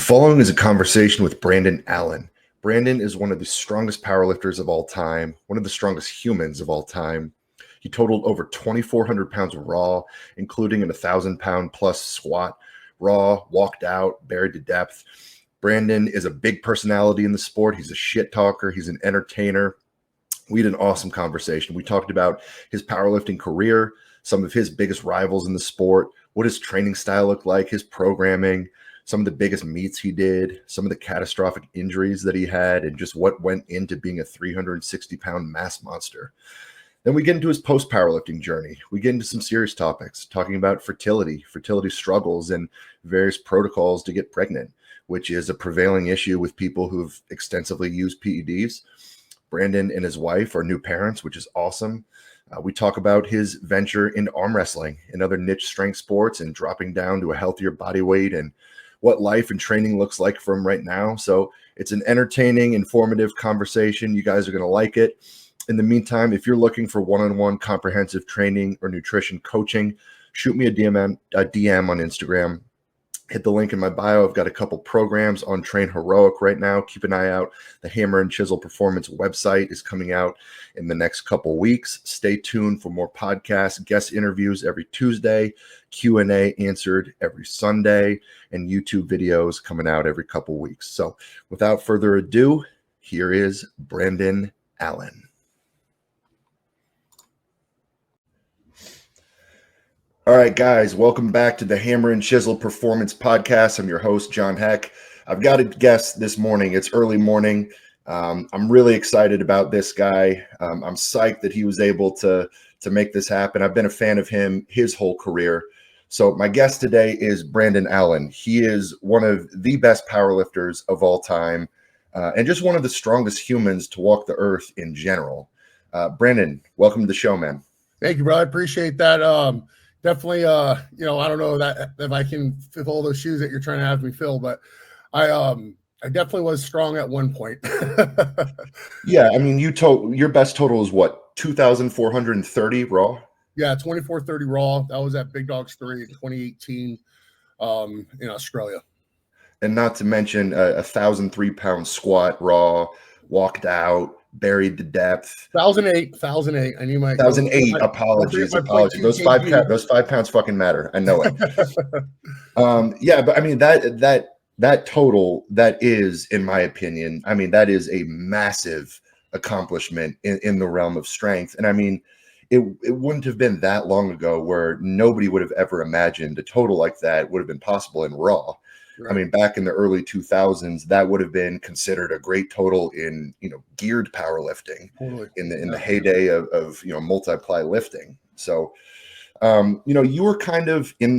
The following is a conversation with Brandon Allen. Brandon is one of the strongest powerlifters of all time, one of the strongest humans of all time. He totaled over 2,400 pounds raw, including an 1,000-pound plus squat, raw, walked out, buried to depth. Brandon is a big personality in the sport. He's a shit talker. He's an entertainer. We had an awesome conversation. We talked about his powerlifting career, some of his biggest rivals in the sport, what his training style looked like, his programming, some of the biggest meets he did, some of the catastrophic injuries that he had, and just what went into being a 360-pound mass monster. Then we get into his post-powerlifting journey. We get into some serious topics, talking about fertility struggles, and various protocols to get pregnant, which is a prevailing issue with people who've extensively used PEDs. Brandon and his wife are new parents, which is awesome. We talk about his venture into arm wrestling and other niche strength sports and dropping down to a healthier body weight and what life and training looks like for him right now. So it's an entertaining, informative conversation. You guys are going to like it. In the meantime, if you're looking for one-on-one comprehensive training or nutrition coaching, shoot me a DM on Instagram. Hit the link in my bio. I've got a couple programs on Train Heroic right now. Keep an eye out. The Hammer and Chisel Performance website is coming out in the next couple weeks. Stay tuned for more podcasts, guest interviews every Tuesday, Q&A answered every Sunday, and YouTube videos coming out every couple weeks. So without further ado, here is Brandon Allen. All right, guys, welcome back to the Hammer and Chisel Performance Podcast. I'm your host, John Heck. I've got a guest this morning. It's early morning. I'm really excited about this guy. I'm psyched that he was able to make this happen. I've been a fan of him his whole career. So my guest today is Brandon Allen. He is one of the best powerlifters of all time and just one of the strongest humans to walk the earth in general. Brandon, welcome to the show, man. Thank you, bro. I appreciate that. Definitely, I don't know that if I can fill all those shoes that you're trying to have me fill, but I definitely was strong at one point. Yeah, I mean, your best total is what, 2,430 raw? Yeah, 2430 raw. That was at Big Dogs 3 in 2018 in Australia. And not to mention a 1,003-pound squat raw, walked out, buried to depth. 1,008. I need my 1,008. Apologies. Those 5 pounds fucking matter. I know it. Yeah, but I mean that total, that is, in my opinion, I mean, that is a massive accomplishment in the realm of strength. And I mean, it wouldn't have been that long ago where nobody would have ever imagined a total like that would have been possible in raw. Right. I mean, back in the early 2000s, that would have been considered a great total in, geared powerlifting, totally. in the heyday of multiply lifting. So, you were kind of on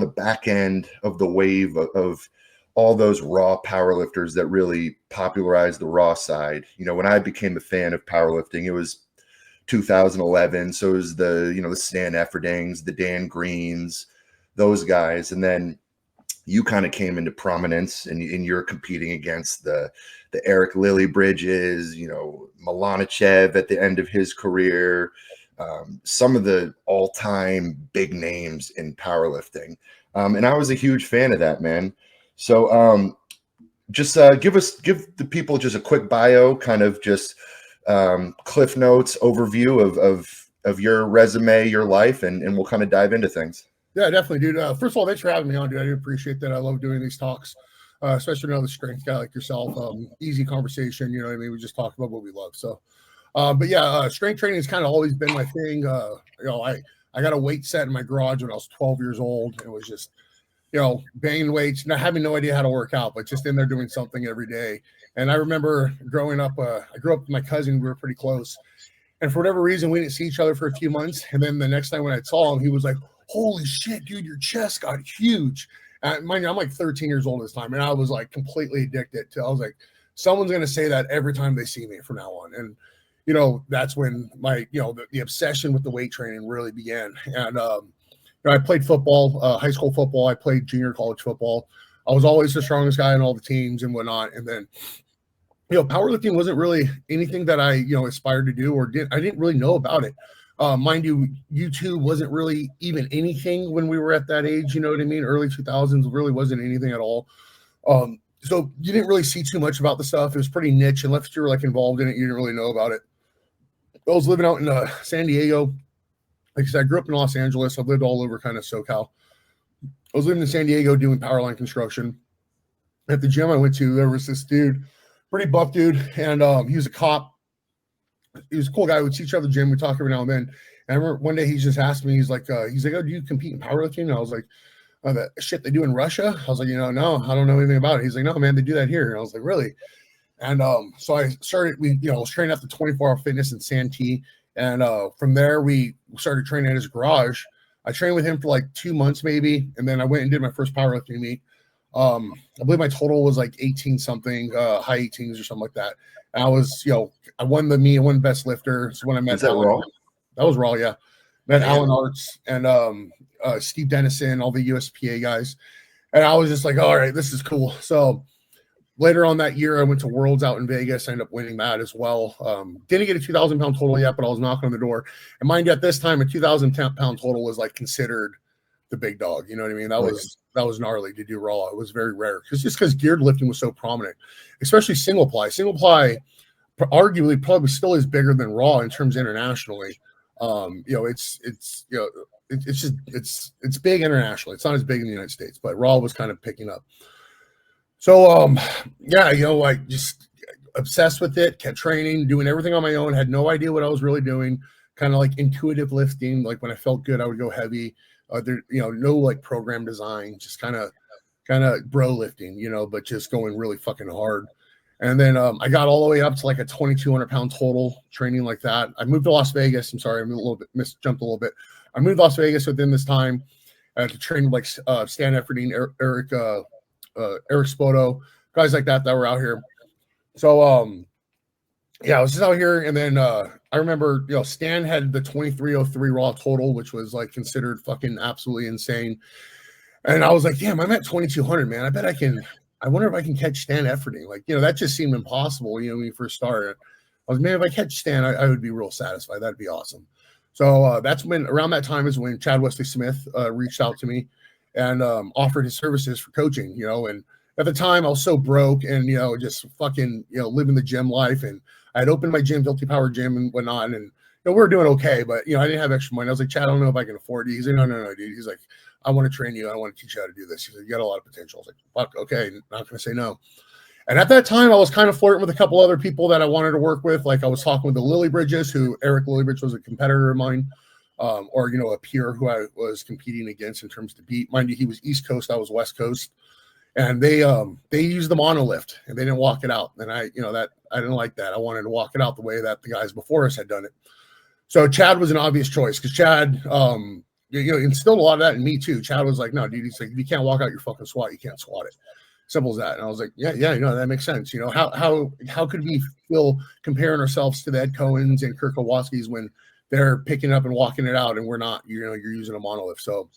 the back end of the wave of all those raw powerlifters that really popularized the raw side. When I became a fan of powerlifting, it was 2011. So it was the Stan Efferdings, the Dan Greens, those guys. And then you kind of came into prominence and you're competing against the Eric Lilliebridges, Milanichev at the end of his career, some of the all-time big names in powerlifting. And I was a huge fan of that, man. So just give the people just a quick bio, kind of just Cliff Notes overview of your resume, your life, and we'll kind of dive into things. Yeah, definitely, dude. First of all, thanks for having me on, dude. I do appreciate that. I love doing these talks, especially another strength guy like yourself. Easy conversation, you know what I mean? We just talk about what we love. So, but yeah, strength training has kind of always been my thing. I got a weight set in my garage when I was 12 years old. It was just, banging weights, not having no idea how to work out, but just in there doing something every day. And I remember growing up, I grew up with my cousin. We were pretty close. And for whatever reason, we didn't see each other for a few months. And then the next time when I saw him, he was like, "Holy shit, dude, your chest got huge." Mind you, I'm like 13 years old this time. And I was like completely addicted I was like, someone's going to say that every time they see me from now on. And, that's when my, the obsession with the weight training really began. And, I played football, high school football. I played junior college football. I was always the strongest guy in all the teams and whatnot. And then, powerlifting wasn't really anything that I, aspired to do I didn't really know about it. Mind you, YouTube wasn't really even anything when we were at that age, you know what I mean? Early 2000s really wasn't anything at all. So you didn't really see too much about the stuff. It was pretty niche. Unless you were like involved in it, you didn't really know about it. I was living out in San Diego. Like I said, I grew up in Los Angeles. I've lived all over kind of SoCal. I was living in San Diego doing power line construction. At the gym I went to, there was this dude, pretty buff dude, and he was a cop. He was a cool guy. We'd see each other at the gym. We'd talk every now and then. And I remember one day he just asked me, he's like, oh, do you compete in powerlifting? And I was like, oh, that shit they do in Russia? I was like, no, I don't know anything about it. He's like, no, man, they do that here. And I was like, really? And so I started, I was training at the 24-hour fitness in Santee. And from there, we started training at his garage. I trained with him for like 2 months, maybe. And then I went and did my first powerlifting meet. I believe my total was like 18 something, high 18s or something like that. And I was, I won the meet, I won best lifter. So when I met Is that Raw? That was Raw, yeah. Met Alan Arts and Steve Dennison, all the USPA guys. And I was just like, all right, this is cool. So later on that year, I went to Worlds out in Vegas. I ended up winning that as well. Didn't get a 2,000 pound total yet, but I was knocking on the door. And mind you, at this time, a 2,000 pound total was like considered the big dog. You know what I mean? That was gnarly to do raw. It was very rare because geared lifting was so prominent, especially single ply. Single ply arguably probably still is bigger than raw in terms internationally. It's big internationally. It's not as big in the United States, but raw was kind of picking up. So I just obsessed with it, kept training, doing everything on my own, had no idea what I was really doing, kind of like intuitive lifting. Like when I felt good, I would go heavy. No like program design, just kind of bro lifting, but just going really fucking hard. And then I got all the way up to like a 2,200 pound total training like that. I moved to Las Vegas. I'm sorry, I'm a little bit jumped a little bit. I moved to Las Vegas within this time to train like Stan Efferding, Eric Spoto, guys like that were out here. So I was just out here, and then I remember Stan had the 2303 raw total, which was like considered fucking absolutely insane. And I was like, damn, I'm at 2,200, man. I wonder if I can catch Stan Efferding. Like, that just seemed impossible, when you first started. I was, man, if I catch Stan, I would be real satisfied. That'd be awesome. So that's when, around that time is when Chad Wesley Smith reached out to me and offered his services for coaching, and at the time I was so broke and, just fucking, living the gym life. And I had opened my gym, Guilty Power Gym and whatnot. And, we were doing okay, but, I didn't have extra money. I was like, Chad, I don't know if I can afford it. He's like, no, dude. He's like, I want to train you. I want to teach you how to do this. He's like, you got a lot of potential. I was like, fuck, okay, not going to say no. And at that time, I was kind of flirting with a couple other people that I wanted to work with. Like I was talking with the Lily Bridges, who Eric Lilybridge was a competitor of mine, or, a peer who I was competing against in terms to beat. Mind you, he was East Coast, I was West Coast. And they used the monolift and they didn't walk it out. And I didn't like that. I wanted to walk it out the way that the guys before us had done it. So Chad was an obvious choice because Chad, instilled a lot of that in me too. Chad was like, no, dude, he's like, if you can't walk out your fucking squat, you can't squat it. Simple as that. And I was like, yeah, that makes sense. How could we feel comparing ourselves to the Ed Cohens and Kirk Kowalski's when they're picking up and walking it out and we're not, you're using a monolift. So,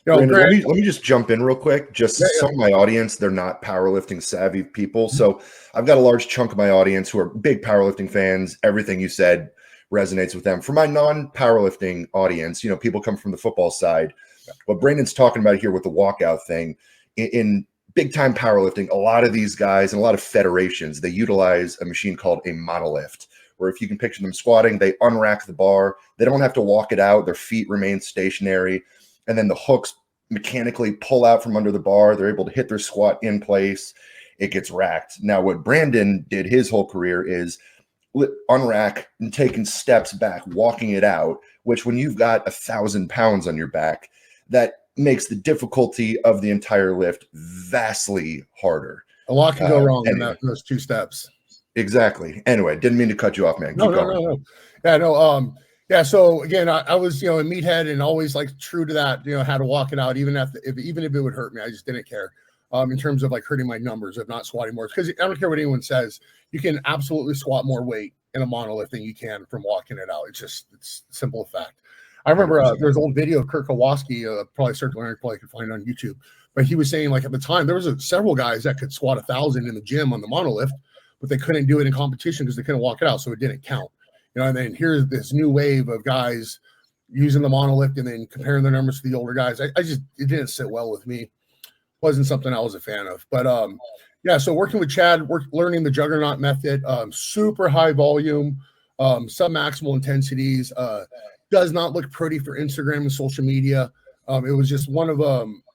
Brandon, let me just jump in real quick. Just some of my audience, they're not powerlifting savvy people. So I've got a large chunk of my audience who are big powerlifting fans. Everything you said resonates with them. For my non-powerlifting audience, people come from the football side. What Brandon's talking about here with the walkout thing, in big time powerlifting, a lot of these guys and a lot of federations, they utilize a machine called a monolift, where if you can picture them squatting, they unrack the bar. They don't have to walk it out. Their feet remain stationary. And then the hooks mechanically pull out from under the bar. They're able to hit their squat in place. It gets racked. Now, what Brandon did his whole career is unrack and taking steps back, walking it out, which when you've got 1,000 pounds on your back, that makes the difficulty of the entire lift vastly harder. A lot can go wrong in those two steps. Exactly. Anyway, didn't mean to cut you off, man. Keep going. No. Yeah. So again, I was, a meathead and always like true to that, how to walk it out, even if it would hurt me, I just didn't care. In terms of like hurting my numbers of not squatting more, because I don't care what anyone says, you can absolutely squat more weight in a monolift than you can from walking it out. It's simple fact. I remember there's an old video of Kirk Kowalski, probably could find on YouTube, but he was saying like at the time there was several guys that could squat 1,000 in the gym on the monolift, but they couldn't do it in competition because they couldn't walk it out, so it didn't count. And then here's this new wave of guys using the monolift and then comparing their numbers to the older guys. It didn't sit well with me. wasn't something I was a fan of. But yeah, so working with Chad, learning the juggernaut method, super high volume, sub-maximal intensities, does not look pretty for Instagram and social media. It was just one of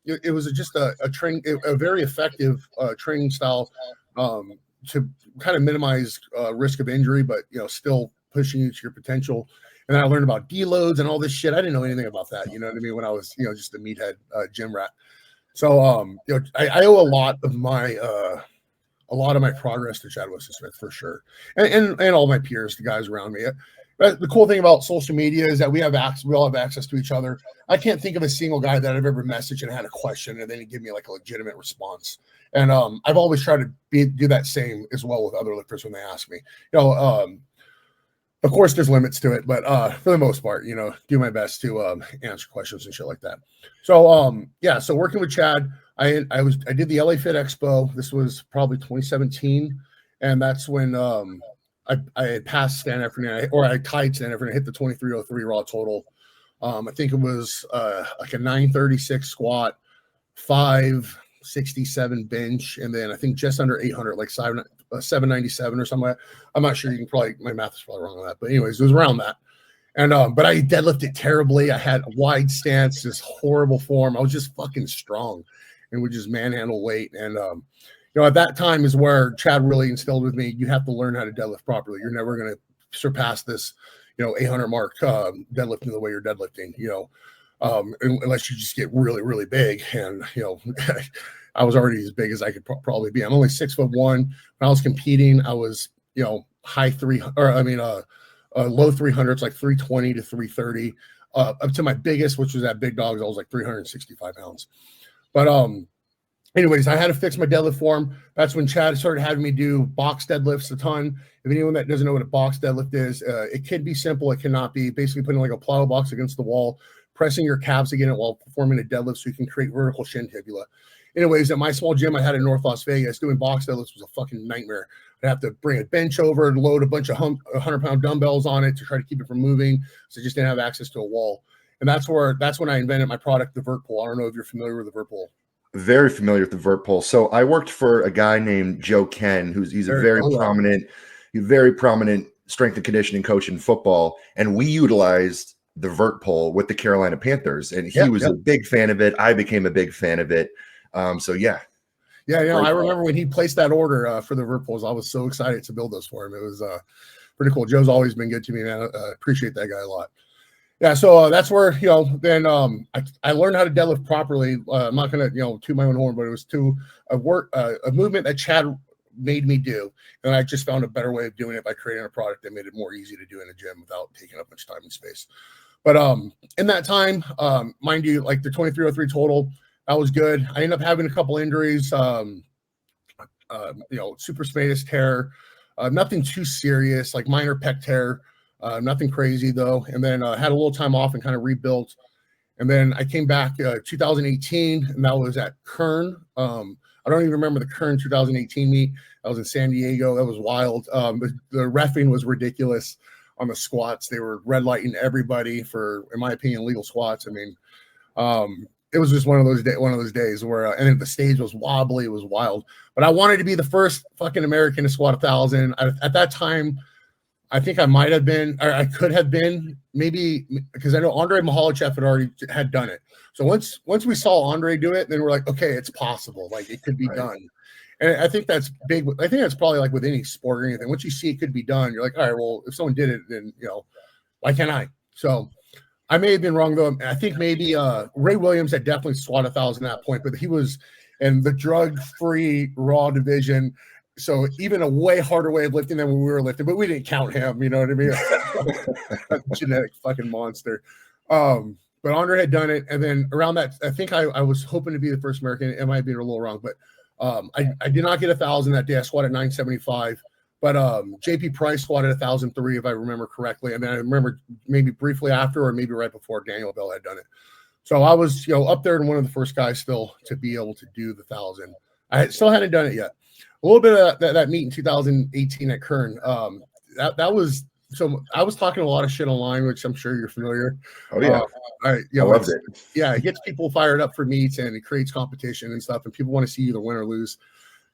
it was just a very effective training style to kind of minimize risk of injury, but still pushing you to your potential. And then I learned about deloads and all this shit. I didn't know anything about that. You know what I mean? When I was just a meathead gym rat. So I owe a lot of my progress to Chad Wesley Smith for sure, and all my peers, the guys around me. The cool thing about social media is that we all have access to each other. I can't think of a single guy that I've ever messaged and had a question and then he give me like a legitimate response. And I've always tried to do that same as well with other lifters when they ask me. Of course, there's limits to it, but for the most part, do my best to answer questions and shit like that. So so working with Chad, I did the LA Fit Expo. This was probably 2017, and that's when I had passed Stan Efferding, or I tied Stan Efferding, hit the 2303 raw total. I think it was like a 936 squat, 567 bench, and then I think just under 800, like 797 or something like that. I'm not sure. My math is probably wrong on that, but anyways, it was around that. And but I deadlifted terribly. I had a wide stance, this horrible form. I was just fucking strong and would just manhandle weight. And at that time is where Chad really instilled with me, you have to learn how to deadlift properly. You're never going to surpass this 800 mark deadlifting the way you're deadlifting, unless you just get really, really big. And I was already as big as I could probably be. I'm only 6'1". When I was competing, I was low 300s, like 320 to 330, up to my biggest, which was at Big Dogs. I was like 365 pounds. But anyways, I had to fix my deadlift form. That's when Chad started having me do box deadlifts a ton. If anyone that doesn't know what a box deadlift is, it can be simple. It cannot be. Basically putting like a plyo box against the wall, pressing your calves against it while performing a deadlift so you can create vertical shin tibula. Anyways, at my small gym I had in North Las Vegas, doing box deadlifts was a fucking nightmare. I'd have to bring a bench over and load a bunch of 100-pound dumbbells on it to try to keep it from moving. So I just didn't have access to a wall. And that's when I invented my product, the Vert Pole. I don't know if you're familiar with the Vert Pole. Very familiar with the Vert Pole. So I worked for a guy named Joe Ken, he's a very prominent strength and conditioning coach in football. And we utilized the Vert Pole with the Carolina Panthers. And he was a big fan of it. I became a big fan of it. So yeah. Yeah, I remember when he placed that order for the Vert Poles, I was so excited to build those for him. It was pretty cool. Joe's always been good to me, man. I appreciate that guy a lot. Yeah, so that's where then I learned how to deadlift properly. I'm not gonna toot my own horn, but it was a movement that Chad made me do, and I just found a better way of doing it by creating a product that made it more easy to do in a gym without taking up much time and space. But in that time, mind you, like the 2303 total, that was good. I ended up having a couple injuries, supraspinatus tear, nothing too serious, like minor pec tear. Nothing crazy though. And then had a little time off and kind of rebuilt. And then I came back 2018, and that was at Kern. I don't even remember the Kern 2018 meet. I was in San Diego. That was wild. The reffing was ridiculous on the squats. They were red lighting everybody for, in my opinion, legal squats. I mean, it was just one of those days where, and then the stage was wobbly. It was wild. But I wanted to be the first fucking American to squat 1,000. At that time, I think I might have been, or I could have been, maybe, because I know Andre Mahalichev had done it. So once we saw Andre do it, then we're like, okay, it's possible. Like it could be done. And I think that's big. I think that's probably like with any sport or anything. Once you see it could be done, you're like, all right, well, if someone did it, then why can't I? So I may have been wrong though. I think maybe Ray Williams had definitely squat 1,000 at that point, but he was in the drug-free raw division. So even a way harder way of lifting than when we were lifting, but we didn't count him. You know what I mean? That genetic fucking monster. But Andre had done it, and then around that, I think I was hoping to be the first American. It might have been a little wrong, but I did not get 1,000 that day. I squatted 975, but JP Price squatted 1,003 if I remember correctly, and then I remember maybe briefly after, or maybe right before Daniel Bell had done it. So I was up there and one of the first guys still to be able to do the 1,000. I still hadn't done it yet. A little bit of that meet in 2018 at Kern. That was so I was talking a lot of shit online, which I'm sure you're familiar. Oh yeah, I loved it. Yeah, it gets people fired up for meets and it creates competition and stuff, and people want to see either win or lose.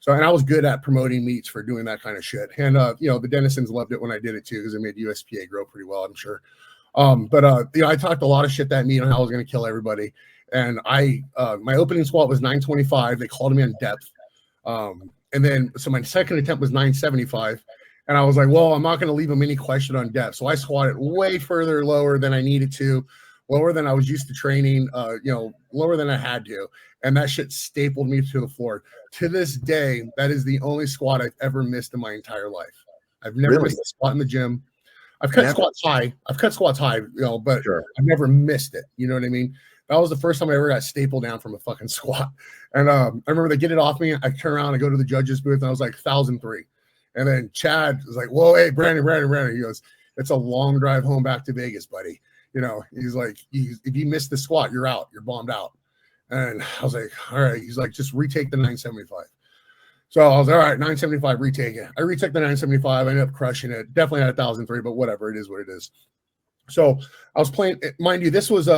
So, and I was good at promoting meets for doing that kind of shit. And the Dennisons loved it when I did it too, because it made USPA grow pretty well, I'm sure. I talked a lot of shit that meet on how I was going to kill everybody. And my opening squat was 925. They called me on depth. And then, so my second attempt was 975. And I was like, well, I'm not going to leave them any question on depth. So I squatted way further lower than I needed to, lower than I was used to training, lower than I had to. And that shit stapled me to the floor. To this day, that is the only squat I've ever missed in my entire life. I've never missed a squat in the gym. I've cut squats high. But sure. I've never missed it. You know what I mean? That was the first time I ever got stapled down from a fucking squat. And I remember they get it off me. I turn around, I go to the judges booth, and I was like 1,003. And then Chad was like, whoa, hey, Brandon. He goes, it's a long drive home back to Vegas, buddy. He's like, if you miss the squat, you're out. You're bombed out. And I was like, all right. He's like, just retake the 975. So I was all right, 975, retake it. I retook the 975. I ended up crushing it. Definitely had 1,003, but whatever. It is what it is. So I was playing, mind you, this was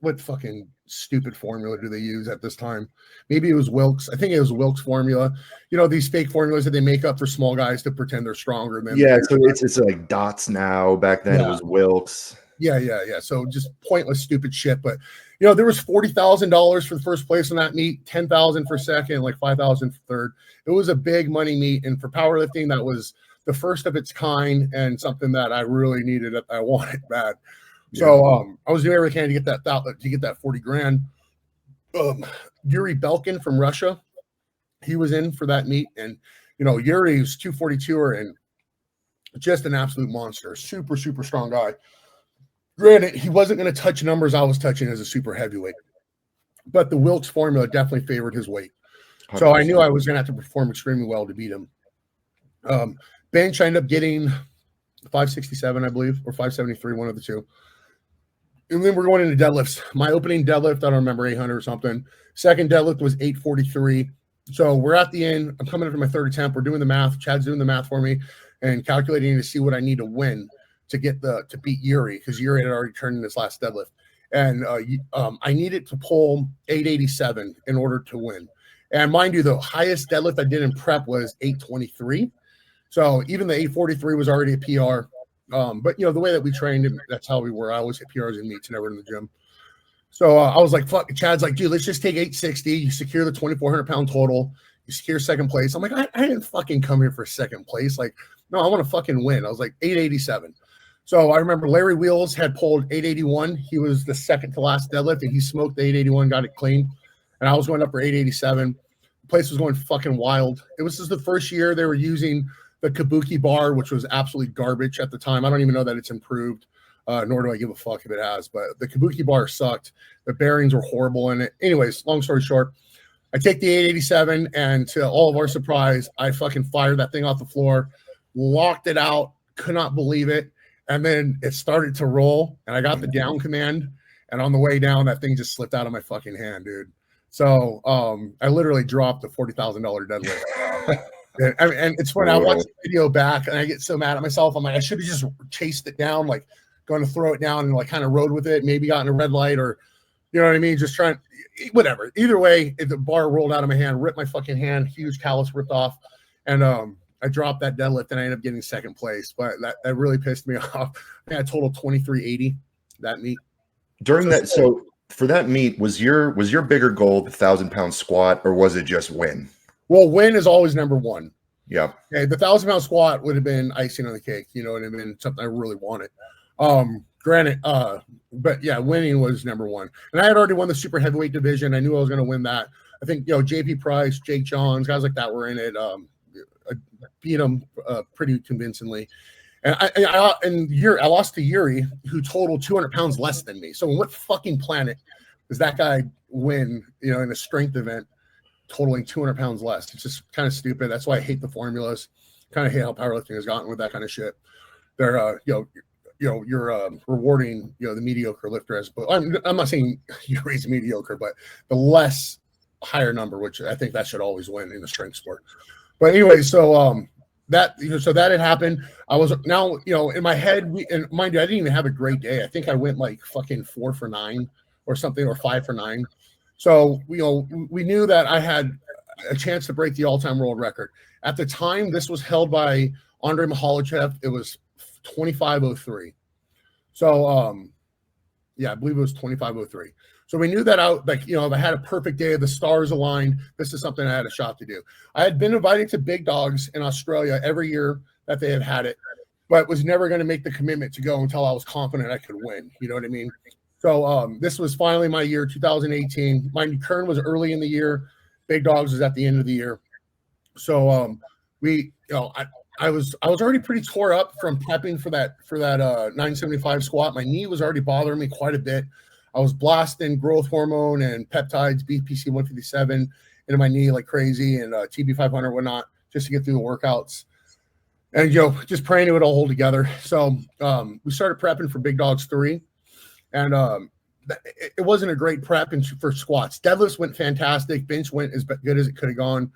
what fucking stupid formula do they use at this time? Maybe it was Wilks. I think it was Wilks formula. These fake formulas that they make up for small guys to pretend they're stronger than. Yeah, so it's like dots now. Back then it was Wilks. Yeah. So just pointless, stupid shit. But there was $40,000 for the first place in that meet, $10,000 for second, like $5,000 for third. It was a big money meet, and for powerlifting, that was the first of its kind and something that I really needed. I wanted bad. So I was doing everything to get that 40 grand. Yuri Belkin from Russia, he was in for that meet, and Yuri was 242er and just an absolute monster, super, super strong guy. Granted, he wasn't going to touch numbers I was touching as a super heavyweight, but the Wilks formula definitely favored his weight. So 100%. I knew I was going to have to perform extremely well to beat him. Bench, I ended up getting 567, I believe, or 573, one of the two. And then we're going into deadlifts. My opening deadlift, I don't remember, 800 or something. Second deadlift was 843. So we're at the end. I'm coming in for my third attempt. We're doing the math. Chad's doing the math for me and calculating to see what I need to win to beat Yuri, because Yuri had already turned in his last deadlift. And I needed to pull 887 in order to win. And mind you, the highest deadlift I did in prep was 823. So even the 843 was already a PR. But the way that we trained, that's how we were. I always hit PRs in meets and never in the gym. So I was like, fuck. Chad's like, dude, let's just take 860. You secure the 2,400 pound total. You secure second place. I'm like, I didn't fucking come here for second place. Like, no, I want to fucking win. I was like 887. So I remember Larry Wheels had pulled 881. He was the second to last deadlift, and he smoked the 881, got it clean. And I was going up for 887. The place was going fucking wild. It was just the first year they were using the Kabuki bar, which was absolutely garbage at the time. I don't even know that it's improved, nor do I give a fuck if it has. But the Kabuki bar sucked. The bearings were horrible in it. Anyways, long story short, I take the 887, and to all of our surprise, I fucking fired that thing off the floor, locked it out, could not believe it. And then it started to roll, and I got the down command. And on the way down, that thing just slipped out of my fucking hand, dude. So I literally dropped a $40,000 deadlift. And it's when I watch the video back and I get so mad at myself. I'm like, I should have just chased it down, like going to throw it down and like kind of rode with it, maybe gotten a red light, or you know what I mean? Just trying, whatever. Either way, the bar rolled out of my hand, ripped my fucking hand, huge callus ripped off. And I dropped that deadlift and I ended up getting second place. But that really pissed me off. I think I totaled 2380 that meet. So for that meet, was your bigger goal the 1,000-pound squat, or was it just win? Well, win is always number one. Yeah. Okay, the 1,000-pound squat would have been icing on the cake. You know what I mean? Something I really wanted. Granted, but yeah, winning was number one. And I had already won the super heavyweight division. I knew I was going to win that. I think, JP Price, Jake Johns, guys like that were in it. I beat them pretty convincingly. And I lost to Yuri, who totaled 200 pounds less than me. So on what fucking planet does that guy win, in a strength event totaling 200 pounds less? It's just kind of stupid. That's why I hate the formulas. Kind of hate how powerlifting has gotten with that kind of shit. They're, you're rewarding, the mediocre lifter as, but I'm not saying Yuri's mediocre, but the less higher number, which I think that should always win in the strength sport. But anyway, so so that had happened. I was now, in my head, and mind you, I didn't even have a great day. I think I went like fucking 4 for 9 or something, or 5 for 9. So, we knew that I had a chance to break the all-time world record. At the time, this was held by Andrei Mahalachev. It was 25:03. So, I believe it was 25:03. So we knew that if I had a perfect day, the stars aligned, this is something I had a shot to do. I had been invited to Big Dogs in Australia every year that they had it, but was never going to make the commitment to go until I was confident I could win. You know what I mean? So this was finally my year, 2018. Mind you, Kern was early in the year. Big Dogs was at the end of the year. So I was already pretty tore up from prepping for that 975 squat. My knee was already bothering me quite a bit. I was blasting growth hormone and peptides, BPC 157 into my knee like crazy, and TB500 and whatnot, just to get through the workouts. And just praying it would all hold together. So we started prepping for Big Dogs 3, and it wasn't a great prep for squats. Deadlifts went fantastic. Bench went as good as it could have gone.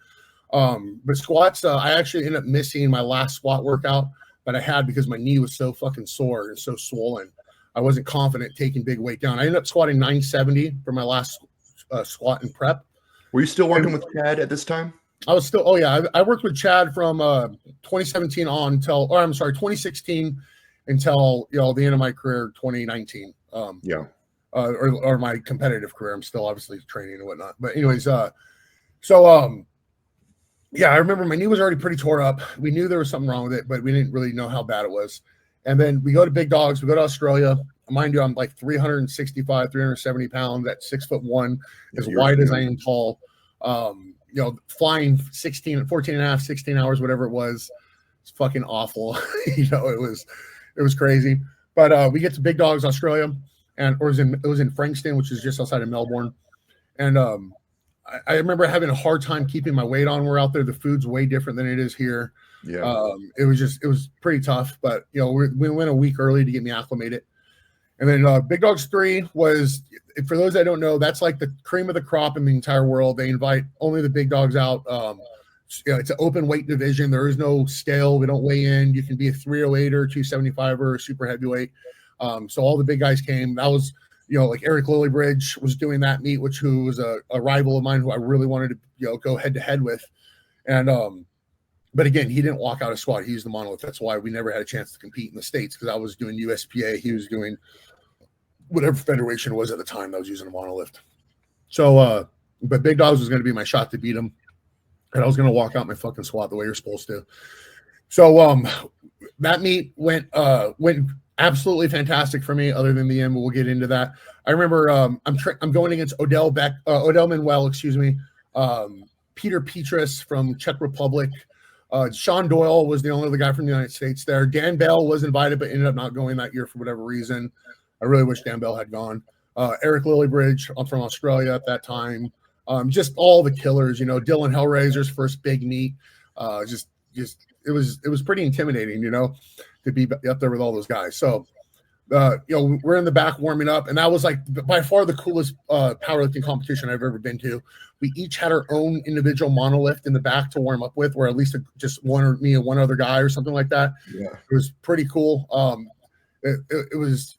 But squats, I actually ended up missing my last squat workout that I had because my knee was so fucking sore and so swollen. I wasn't confident taking big weight down. I ended up squatting 970 for my last squat and prep. Were you still working with Chad at this time? I was still. Oh yeah, I worked with Chad from 2017 on until, or I'm sorry, 2016 until the end of my career, 2019. Or my competitive career. I'm still obviously training and whatnot. But anyways, I remember my knee was already pretty tore up. We knew there was something wrong with it, but we didn't really know how bad it was. And then we go to Big Dogs. We go to Australia. Mind you, I'm like 365, 370 pounds at 6'1", as wide as I am tall. Flying 14 and a half, 16 hours, whatever it was. It's fucking awful. It was crazy. But we get to Big Dogs, Australia, and it was in Frankston, which is just outside of Melbourne. And I remember having a hard time keeping my weight on. We're out there. The food's way different than it is here. Yeah. It was pretty tough, but we went a week early to get me acclimated. And then Big Dogs 3 was, for those that don't know, that's like the cream of the crop in the entire world. They invite only the big dogs out. It's an open weight division. There is no scale. We don't weigh in. You can be a 308er, 275er, super heavyweight. So all the big guys came. That was, like Eric Lillybridge was doing that meet, who was a rival of mine who I really wanted to, go head to head with. And, but again, he didn't walk out a squat. He used the monolith. That's why we never had a chance to compete in the States, because I was doing USPA. He was doing whatever federation it was at the time that was using a monolith. So, but Big Dogs was going to be my shot to beat him. And I was going to walk out my fucking squat the way you're supposed to. So, that meet went absolutely fantastic for me, other than the end, but we'll get into that. I remember, I'm going against Odell Manuel, Peter Petrus from Czech Republic. Sean Doyle was the only other guy from the United States there. Dan Bell was invited, but ended up not going that year for whatever reason. I really wish Dan Bell had gone. Eric Lillybridge from Australia at that time. Just all the killers, Dylan Hellraiser's first big meet. It was pretty intimidating, to be up there with all those guys. So, we're in the back warming up, and that was like by far the coolest powerlifting competition I've ever been to. We each had our own individual monolift in the back to warm up with, or at least just me and one other guy or something like that. Yeah, it was pretty cool. It was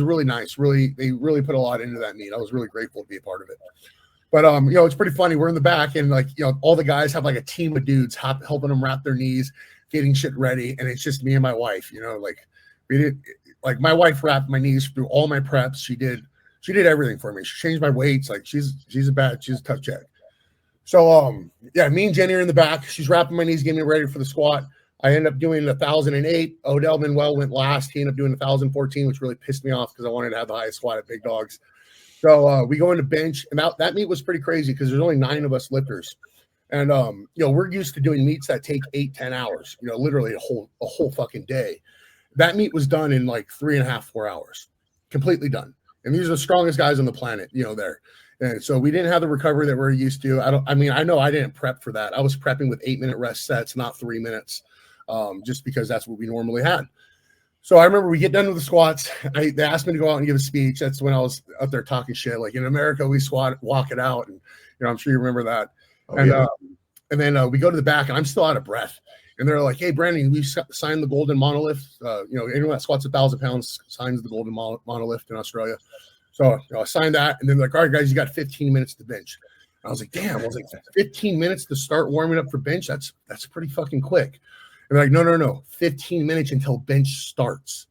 really nice. They really put a lot into that meet. I was really grateful to be a part of it. But it's pretty funny. We're in the back, and all the guys have like a team of dudes helping them wrap their knees, getting shit ready, and it's just me and my wife. We did, my wife wrapped my knees through all my preps. She did everything for me. She changed my weights. She's a tough chick. So me and Jenny are in the back. She's wrapping my knees, getting me ready for the squat. I ended up doing 1,008. Odell Manuel went last. He ended up doing 1,014, which really pissed me off because I wanted to have the highest squat at Big Dogs. So we go into bench, and that meet was pretty crazy because there's only 9 of us lifters. And, we're used to doing meets that take 8-10 hours, literally a whole fucking day. That meet was done in 3.5-4 hours, completely done. And these are the strongest guys on the planet, there. And so we didn't have the recovery that we're used to. I know I didn't prep for that. I was prepping with 8-minute rest sets, not 3 minutes, just because that's what we normally had. So I remember we get done with the squats. They asked me to go out and give a speech. That's when I was out there talking shit. In America, we walk it out. And, I'm sure you remember that. Oh, and then we go to the back, and I'm still out of breath. And they're like, hey, Brandon, we signed the golden monolith. Anyone that squats 1,000 pounds signs the golden monolith in Australia. So I signed that. And then they're like, all right, guys, you got 15 minutes to bench. And I was like, damn, 15 minutes to start warming up for bench. That's pretty fucking quick. And they're like, no, 15 minutes until bench starts.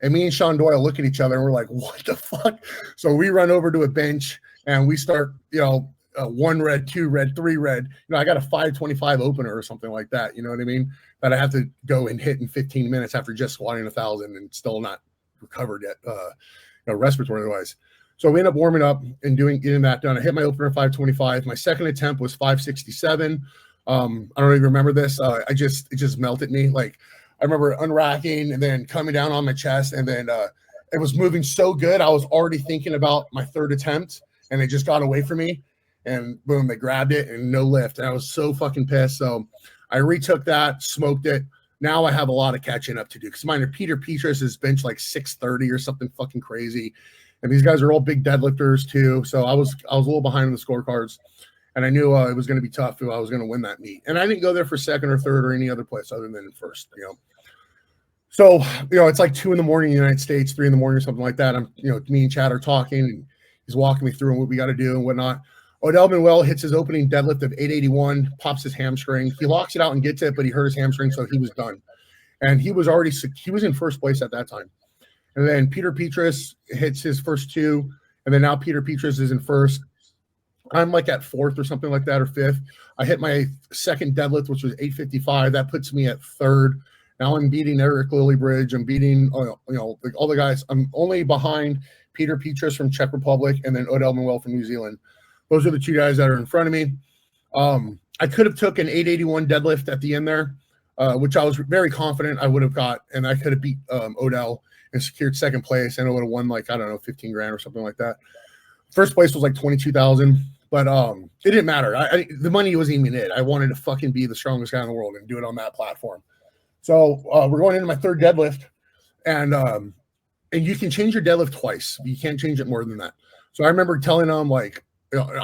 And me and Sean Doyle look at each other and we're like, what the fuck? So we run over to a bench and we start, 1 red, 2 red, 3 red. I got a 525 opener or something like that. You know what I mean? That I have to go and hit in 15 minutes after just squatting 1,000 and still not recovered yet, respiratory wise. So we end up warming up and getting that done. I hit my opener 525. My second attempt was 567. I don't even remember this. It just melted me. Like I remember unracking and then coming down on my chest, and then it was moving so good. I was already thinking about my third attempt, and it just got away from me. And boom, they grabbed it and no lift. And I was so fucking pissed. So I retook that, smoked it. Now I have a lot of catching up to do because Peter Petrus is bench like 630 or something fucking crazy. And these guys are all big deadlifters too. So I was a little behind on the scorecards, and I knew it was going to be tough if I was going to win that meet. And I didn't go there for second or third or any other place other than first, So, it's like 2 a.m. in the United States, 3 a.m. or something like that. I'm, me and Chad are talking, and he's walking me through what we got to do and whatnot. Odell Manuel hits his opening deadlift of 881, pops his hamstring. He locks it out and gets it, but he hurt his hamstring, so he was done. And he was in first place at that time. And then Peter Petrus hits his first 2, and then now Peter Petrus is in first. I'm like at 4th or something like that, or 5th. I hit my second deadlift, which was 855. That puts me at 3rd. Now I'm beating Eric Lillybridge. I'm beating, all the guys. I'm only behind Peter Petrus from Czech Republic and then Odell Manuel from New Zealand. Those are the 2 guys that are in front of me. I could have took an 881 deadlift at the end there, which I was very confident I would have got, and I could have beat Odell and secured second place, and I would have won 15 grand or something like that. First place was like 22,000, but it didn't matter. The money wasn't even it. I wanted to fucking be the strongest guy in the world and do it on that platform. So we're going into my third deadlift, and you can change your deadlift twice. You can't change it more than that. So I remember telling them I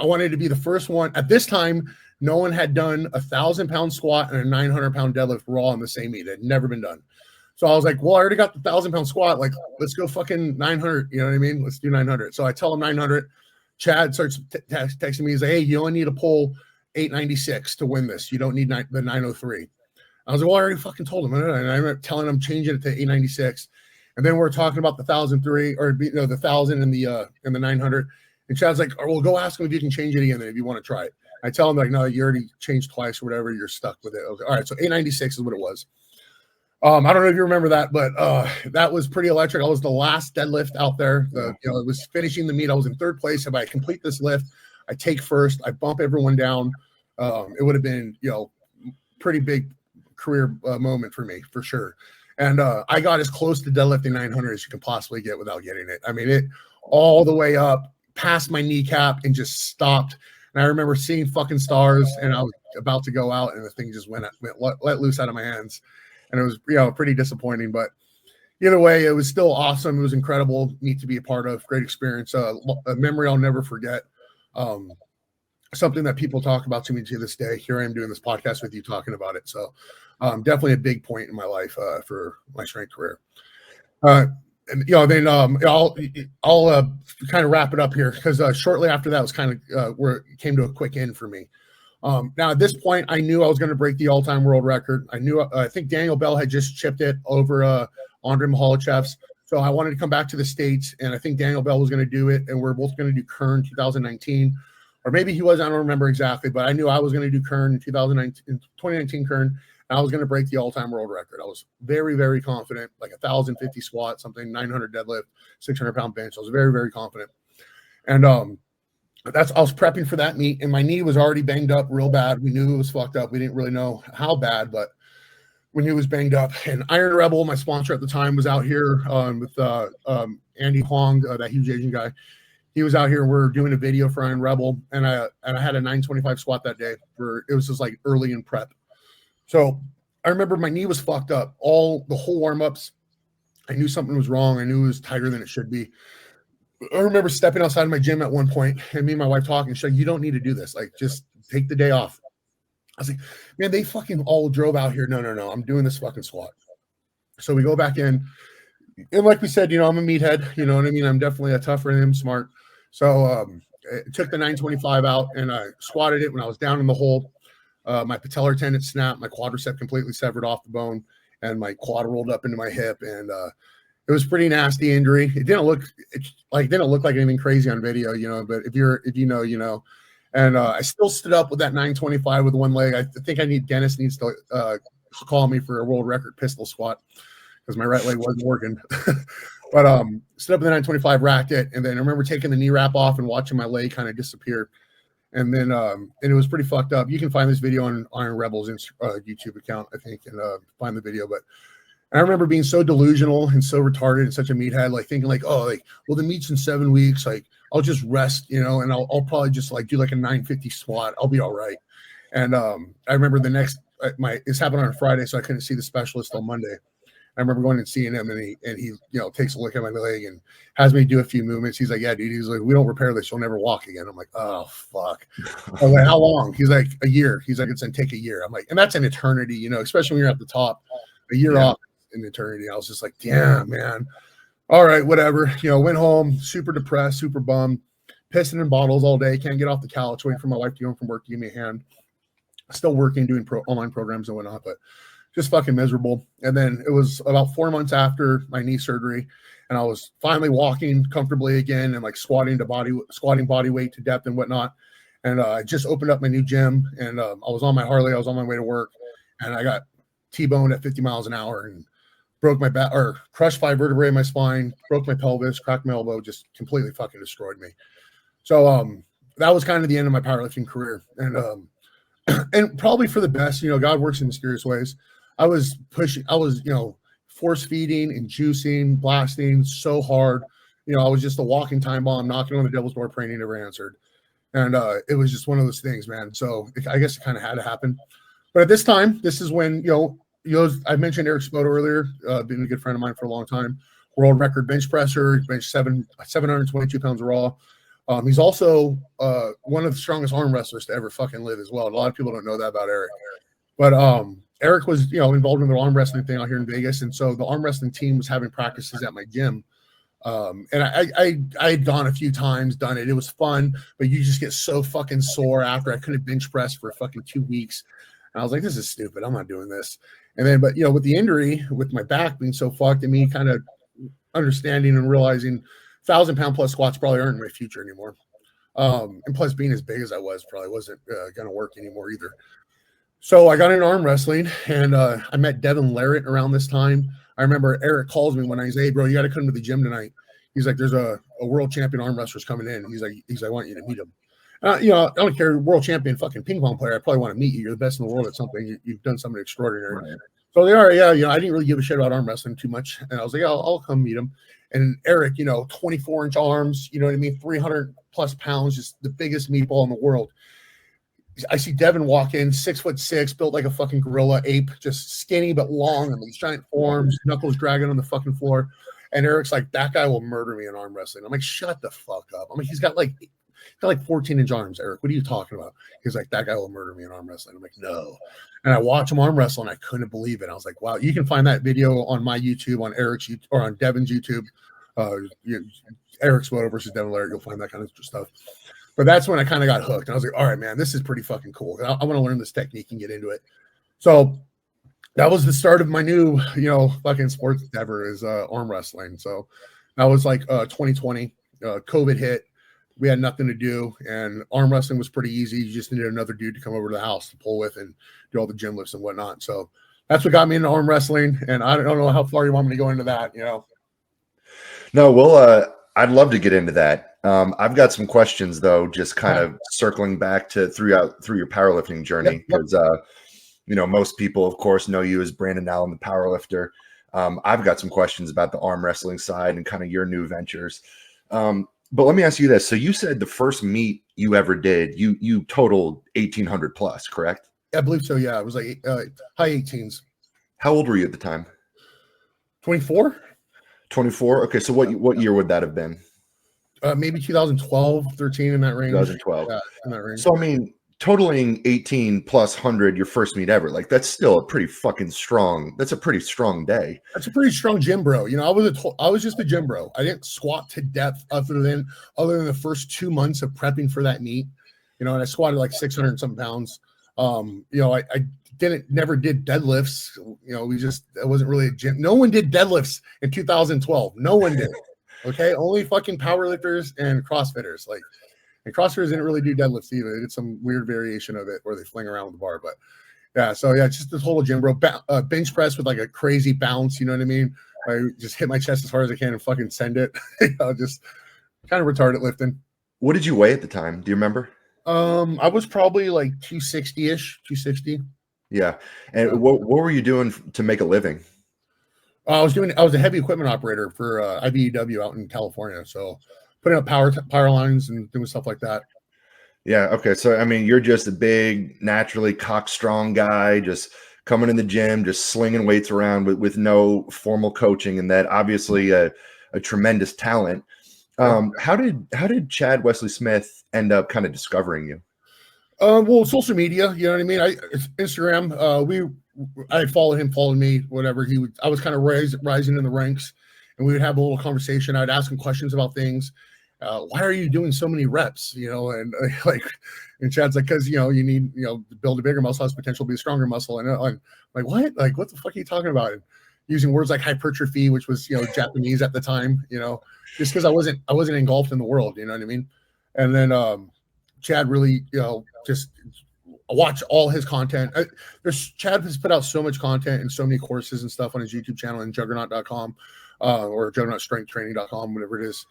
wanted to be the first one. At this time, no one had done 1,000-pound squat and a 900-pound deadlift raw in the same meet. It had never been done. So I was like, well, I already got the 1,000-pound squat. Like, let's go fucking 900. You know what I mean? Let's do 900. So I tell him 900. Chad starts texting me. He's like, hey, you only need to pull 896 to win this. You don't need the 903. I was like, well, I already fucking told him. And I remember telling him changing it to 896. And then we're talking about the 1,003 or the 1,000 and the 900. And Chad's like, oh, well, go ask him if you can change it again then if you want to try it. I tell him no, you already changed twice or whatever. You're stuck with it. Okay. All right. So 896 is what it was. I don't know if you remember that, but that was pretty electric. I was the last deadlift out there. It was finishing the meet. I was in 3rd place. If I complete this lift, I take first. I bump everyone down. It would have been, pretty big career moment for me for sure. And I got as close to deadlifting 900 as you can possibly get without getting it. I mean, it all the way up past my kneecap and just stopped. And I remember seeing fucking stars, and I was about to go out, and the thing just went let loose out of my hands. And it was, pretty disappointing, but either way, it was still awesome. It was incredible, neat to be a part of, great experience, a memory I'll never forget. Something that people talk about to me to this day. Here I am doing this podcast with you talking about it. So definitely a big point in my life for my strength career. And then I'll kind of wrap it up here because shortly after that was kind of where it came to a quick end for me. Now at this point, I knew I was going to break the all-time world record. I think Daniel Bell had just chipped it over Andre Mihalchev's. So I wanted to come back to the States, and I think Daniel Bell was going to do it, and we're both going to do Kern 2019, or maybe he was. I don't remember exactly, but I knew I was going to do Kern in 2019 Kern. I was going to break the all-time world record. I was very, very confident, like 1,050 squat, something 900 deadlift, 600-pound bench. I was very, very confident. And I was prepping for that meet, and my knee was already banged up real bad. We knew it was fucked up. We didn't really know how bad, but we knew it was banged up. And Iron Rebel, my sponsor at the time, was out here with Andy Huang, that huge Asian guy. He was out here, and we were doing a video for Iron Rebel, and I had a 925 squat that day. It was just like early in prep. So I remember my knee was fucked up. The whole warm-ups, I knew something was wrong. I knew it was tighter than it should be. I remember stepping outside of my gym at one point and me and my wife talking. She's like, you don't need to do this. Like, just take the day off. was like, man, they fucking all drove out here. No, I'm doing this fucking squat. So we go back in, and like we said, I'm a meathead. You know what I mean? I'm definitely a tougher than him, smart. So I took the 925 out and I squatted it when I was down in the hole. My patellar tendon snapped, my quadricep completely severed off the bone, and my quad rolled up into my hip, and it was pretty nasty injury. It didn't look like anything crazy on video, but if you know, you know. And I still stood up with that 925 with one leg. I think Dennis needs to call me for a world record pistol squat because my right leg wasn't working. But stood up with the 925, racked it, and then I remember taking the knee wrap off and watching my leg kind of disappear. And then and it was pretty fucked up. You can find this video on Iron Rebel's YouTube account, I think, and find the video. But I remember being so delusional and so retarded and such a meathead, like thinking like, oh, like, well, the meet's in 7 weeks. Like, I'll just rest, and I'll probably just like do like a 950 squat. I'll be all right. And I remember the next, this happened on a Friday, so I couldn't see the specialist on Monday. I remember going and seeing him, and he takes a look at my leg and has me do a few movements. He's like, yeah, dude. He's like, we don't repair this, you'll never walk again. I'm like, oh fuck. I was like, how long? He's like, a year. He's like, it's gonna take a year. I'm like, and that's an eternity, especially when you're at the top. A year off in eternity. I was just like, damn, man. All right, whatever. Went home, super depressed, super bummed, pissing in bottles all day. Can't get off the couch, waiting for my wife to get home from work to give me a hand. Still working, doing online programs and whatnot, but just fucking miserable. And then it was about 4 months after my knee surgery, and I was finally walking comfortably again and like squatting body weight to depth and whatnot. And I just opened up my new gym, and I was on my Harley. I was on my way to work, and I got T-boned at 50 miles an hour and broke my back, or crushed 5 vertebrae in my spine, broke my pelvis, cracked my elbow, just completely fucking destroyed me. So that was kind of the end of my powerlifting career. And and probably for the best. God works in mysterious ways. I was force feeding and juicing, blasting so hard. I was just a walking time bomb, knocking on the devil's door, praying he never answered. And it was just one of those things, man. So I guess it kind of had to happen. But at this time, this is when, I mentioned Eric Spoto earlier, been a good friend of mine for a long time. World record bench presser, bench 722 pounds of raw. He's also one of the strongest arm wrestlers to ever fucking live as well. And a lot of people don't know that about Eric. But Eric was, involved in the arm wrestling thing out here in Vegas. And so the arm wrestling team was having practices at my gym. And I had gone a few times, done it. It was fun, but you just get so fucking sore after. I couldn't bench press for fucking 2 weeks. And I was like, this is stupid. I'm not doing this. And then, but with the injury, with my back being so fucked, and me kind of understanding and realizing 1,000-pound plus squats probably aren't in my future anymore. And plus being as big as I was probably wasn't going to work anymore either. So I got into arm wrestling, and I met Devin Larrett around this time. I remember Eric calls me when I say, hey, bro, you got to come to the gym tonight. He's like, there's a world champion arm wrestler's coming in. He's like, I want you to meet him. I don't care, world champion fucking ping pong player. I probably want to meet you. You're the best in the world at something. You've done something extraordinary. Right. So they are, yeah. I didn't really give a shit about arm wrestling too much. And I was like, I'll come meet him. And Eric, 24-inch arms, 300 plus pounds, just the biggest meatball in the world. I see Devin walk in, 6'6", built like a fucking gorilla ape, just skinny but long, and these giant forearms, knuckles dragging on the fucking floor. And Eric's like, that guy will murder me in arm wrestling. I'm like, shut the fuck up. I mean, he's got like 14-inch arms, Eric. What are you talking about? He's like, that guy will murder me in arm wrestling. I'm like, no. And I watch him arm wrestle, and I couldn't believe it. I was like, wow. You can find that video on my YouTube, on Eric's YouTube, or on Devin's YouTube. Eric Spoto versus Devin Larrett. You'll find that kind of stuff. But that's when I kind of got hooked. And I was like, all right, man, this is pretty fucking cool. I want to learn this technique and get into it. So that was the start of my new, fucking sports endeavor is arm wrestling. So that was like 2020. COVID hit. We had nothing to do, and arm wrestling was pretty easy. You just needed another dude to come over to the house to pull with and do all the gym lifts and whatnot. So that's what got me into arm wrestling. And I don't know how far you want me to go into that, No, well, I'd love to get into that. I've got some questions though, just kind of circling back to through your powerlifting journey, because most people, of course, know you as Brandon Allen, the powerlifter. I've got some questions about the arm wrestling side and kind of your new ventures. But let me ask you this. So you said the first meet you ever did, you totaled 1,800 plus, correct? I believe so. Yeah. It was like high 18s. How old were you at the time? 24. 24. Okay. So what year would that have been? Maybe 2012, 13, in that range. 2012. Yeah, in that range. So, I mean, totaling 18 plus 100 your first meet ever. Like that's still a pretty fucking strong. That's a pretty strong day. That's a pretty strong gym bro. You know, I was just a gym bro. I didn't squat to depth other than the first 2 months of prepping for that meet. You know, and I squatted like 600 and some pounds. You know, I never did deadlifts. You know, it wasn't really a gym. No one did deadlifts in 2012. No one did. Okay, only fucking powerlifters and CrossFitters. Like, and CrossFitters didn't really do deadlifts either. They did some weird variation of it where they fling around with the bar. But yeah, so yeah, just the total gym bro. Bench press with like a crazy bounce. You know what I mean? I just hit my chest as hard as I can and fucking send it. You know, just kind of retarded lifting. What did you weigh at the time? Do you remember? I was probably like 260-ish, 260. Yeah. And what were you doing to make a living? I was a heavy equipment operator for Avaibale out in California. So putting up power lines and doing stuff like that. Yeah. Okay. So, I mean, you're just a big, naturally cock strong guy, just coming in the gym, just slinging weights around with no formal coaching. And that obviously a tremendous talent. How did Chad Wesley Smith end up kind of discovering you? Well, social media, you know what I mean? Instagram, I followed him, followed me, whatever. I was kind of rising in the ranks, and we would have a little conversation. I'd ask him questions about things. Why are you doing so many reps? You know, and and Chad's like, because you need to build a bigger muscle, has potential to be a stronger muscle. And I'm like, what? Like, what the fuck are you talking about? And using words like hypertrophy, which was Japanese at the time, just because I wasn't engulfed in the world, you know what I mean? And then Chad really, just watch all his content. Chad has put out so much content and so many courses and stuff on his YouTube channel and juggernaut.com or juggernautstrengthtraining.com, whatever it is.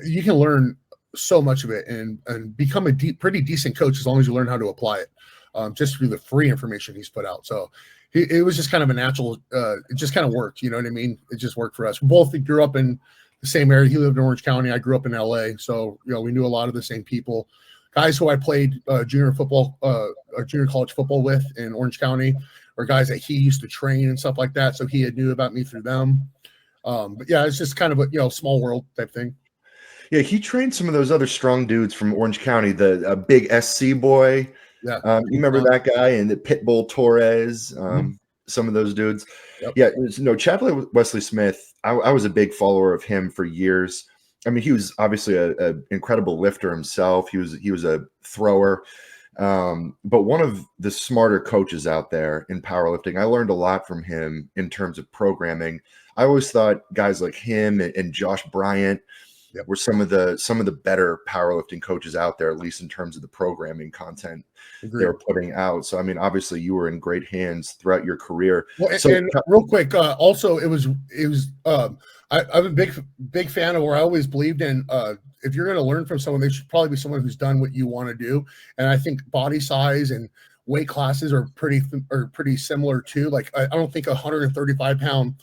You can learn so much of it and become a pretty decent coach as long as you learn how to apply it just through the free information he's put out. So it was just kind of a natural, it just kind of worked. You know what I mean? It just worked for us. We both grew up in the same area. He lived in Orange County. I grew up in LA. So, we knew a lot of the same people. Guys who I played junior college football with in Orange County, or guys that he used to train and stuff like that. So he had knew about me through them. But yeah, it's just kind of a small world type thing. Yeah, he trained some of those other strong dudes from Orange County, the big SC boy. Yeah, you remember that guy, and the Pitbull Torres, some of those dudes. Yep. Yeah, Chad Wesley Smith. I was a big follower of him for years. I mean, he was obviously an incredible lifter himself. He was a thrower, but one of the smarter coaches out there in powerlifting. I learned a lot from him in terms of programming. I always thought guys like him and Josh Bryant were some of the better powerlifting coaches out there, at least in terms of the programming content they were putting out. So, I mean, obviously, you were in great hands throughout your career. Well, and real quick, also, it was. I'm a big fan of where I always believed in. If you're going to learn from someone, they should probably be someone who's done what you want to do. And I think body size and weight classes are pretty similar too. Like I don't think 135-pound,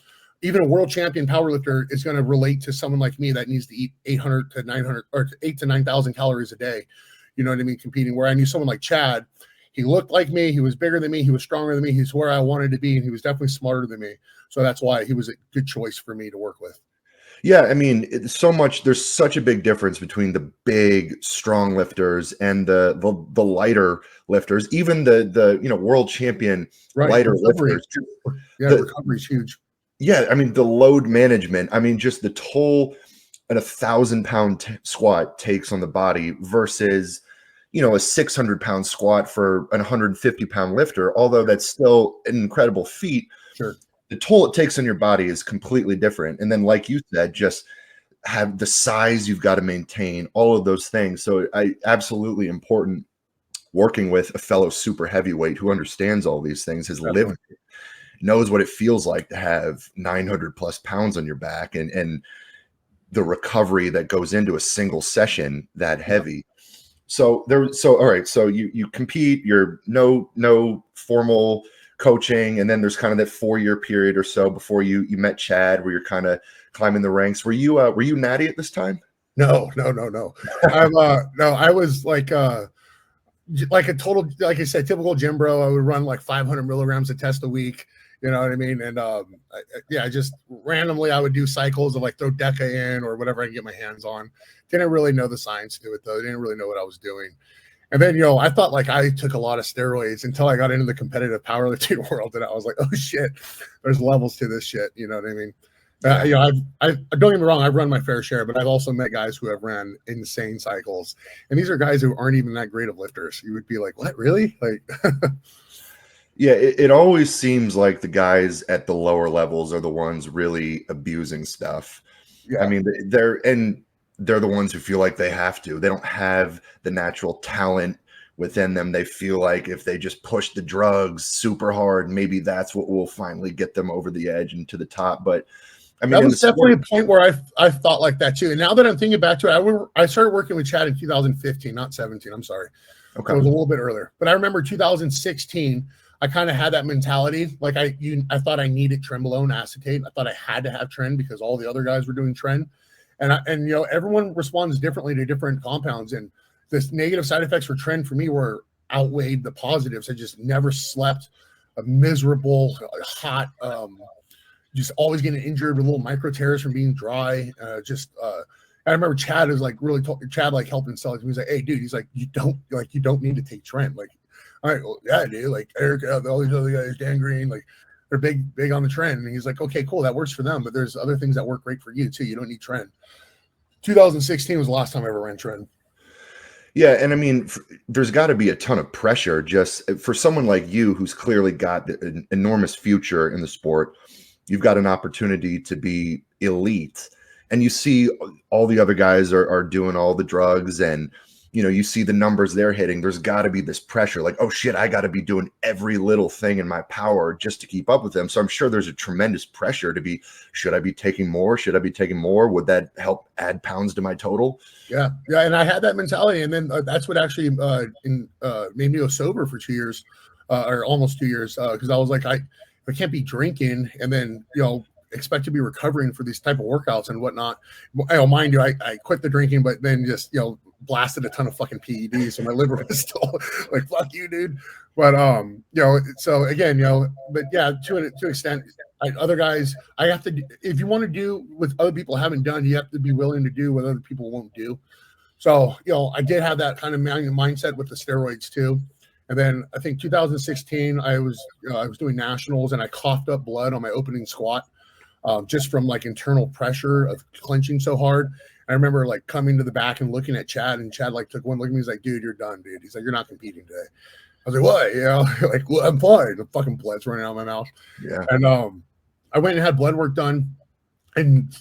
even a world champion powerlifter is going to relate to someone like me that needs to eat 800 to 900 or 8 to 9,000 calories a day. You know what I mean? Competing, where I knew someone like Chad, he looked like me, he was bigger than me, he was stronger than me, he's where I wanted to be, and he was definitely smarter than me. So that's why he was a good choice for me to work with. Yeah, I mean, there's such a big difference between the big, strong lifters and the lighter lifters, even the world champion lighter lifters. Yeah, recovery is huge. Yeah, I mean, the load management, I mean, just the toll a 1,000-pound squat takes on the body versus a 600-pound squat for an 150-pound lifter, although that's still an incredible feat. Sure. The toll it takes on your body is completely different. And then, like you said, just have the size you've got to maintain, all of those things. So absolutely important working with a fellow super heavyweight who understands all these things, has lived it, knows what it feels like to have 900 plus pounds on your back and the recovery that goes into a single session that heavy. So all right. So you compete, you're no formal coaching. And then there's kind of that 4-year period or so before you met Chad, where you're kind of climbing the ranks. Were you natty at this time? No. I was like a total, like I said, typical gym bro. I would run like 500 milligrams of test a week. You know what I mean? And just randomly I would do cycles of like throw Deca in or whatever I can get my hands on. Didn't really know the science to it though. Didn't really know what I was doing. And then, I thought like I took a lot of steroids until I got into the competitive powerlifting world, and I was like, oh shit, there's levels to this shit. You know what I mean? Yeah. I don't get me wrong, I've run my fair share, but I've also met guys who have ran insane cycles, and these are guys who aren't even that great of lifters. You would be like, what, really? Like, Yeah, it always seems like the guys at the lower levels are the ones really abusing stuff. I yeah. mean, they're the ones who feel like they have to. They don't have the natural talent within them. They feel like if they just push the drugs super hard, maybe that's what will finally get them over the edge and to the top. But I mean, That in the was definitely sport, a point where I thought like that too. And now that I'm thinking back to it, I started working with Chad in 2015, not 17. I'm sorry. okay. It was a little bit earlier, but I remember 2016. I kind of had that mentality. Like I thought I needed trenbolone acetate. I thought I had to have tren because all the other guys were doing tren, and everyone responds differently to different compounds. And this negative side effects for tren for me were outweighed the positives. I just never slept, a miserable, hot, just always getting injured with little micro tears from being dry. I remember Chad was like really Chad like helping sell it to me. He's like, hey dude, he's like, you don't need to take tren. Like, all right, well, yeah, dude. Like Eric, all these other guys, Dan Green, like they're big on the tren. And he's like, okay, cool, that works for them, but there's other things that work great for you too. You don't need tren. 2016 was the last time I ever ran tren. Yeah, and I mean, there's got to be a ton of pressure just for someone like you who's clearly got an enormous future in the sport. You've got an opportunity to be elite, and you see all the other guys are doing all the drugs, and you see the numbers they're hitting. There's got to be this pressure, like, oh shit, I got to be doing every little thing in my power just to keep up with them. So I'm sure there's a tremendous pressure to be, should I be taking more? Should I be taking more? Would that help add pounds to my total? Yeah, and I had that mentality, and then that's what actually made me go sober for 2 years, or almost 2 years, because I was like, I can't be drinking and then expect to be recovering for these type of workouts and whatnot. Mind you, I quit the drinking, but then just blasted a ton of fucking PEDs, so my liver was still like, fuck you, dude. But so again, but yeah, to an extent, other guys, I have to. If you want to do what other people haven't done, you have to be willing to do what other people won't do. So I did have that kind of mindset with the steroids too. And then I think 2016, I was doing nationals and I coughed up blood on my opening squat, just from like internal pressure of clenching so hard. I remember like coming to the back and looking at Chad, and Chad like took one look at me. He's like, dude, you're done, dude. He's like, you're not competing today. I was like, what? Like, well, I'm fine. The fucking blood's running out of my mouth. Yeah. And I went and had blood work done, and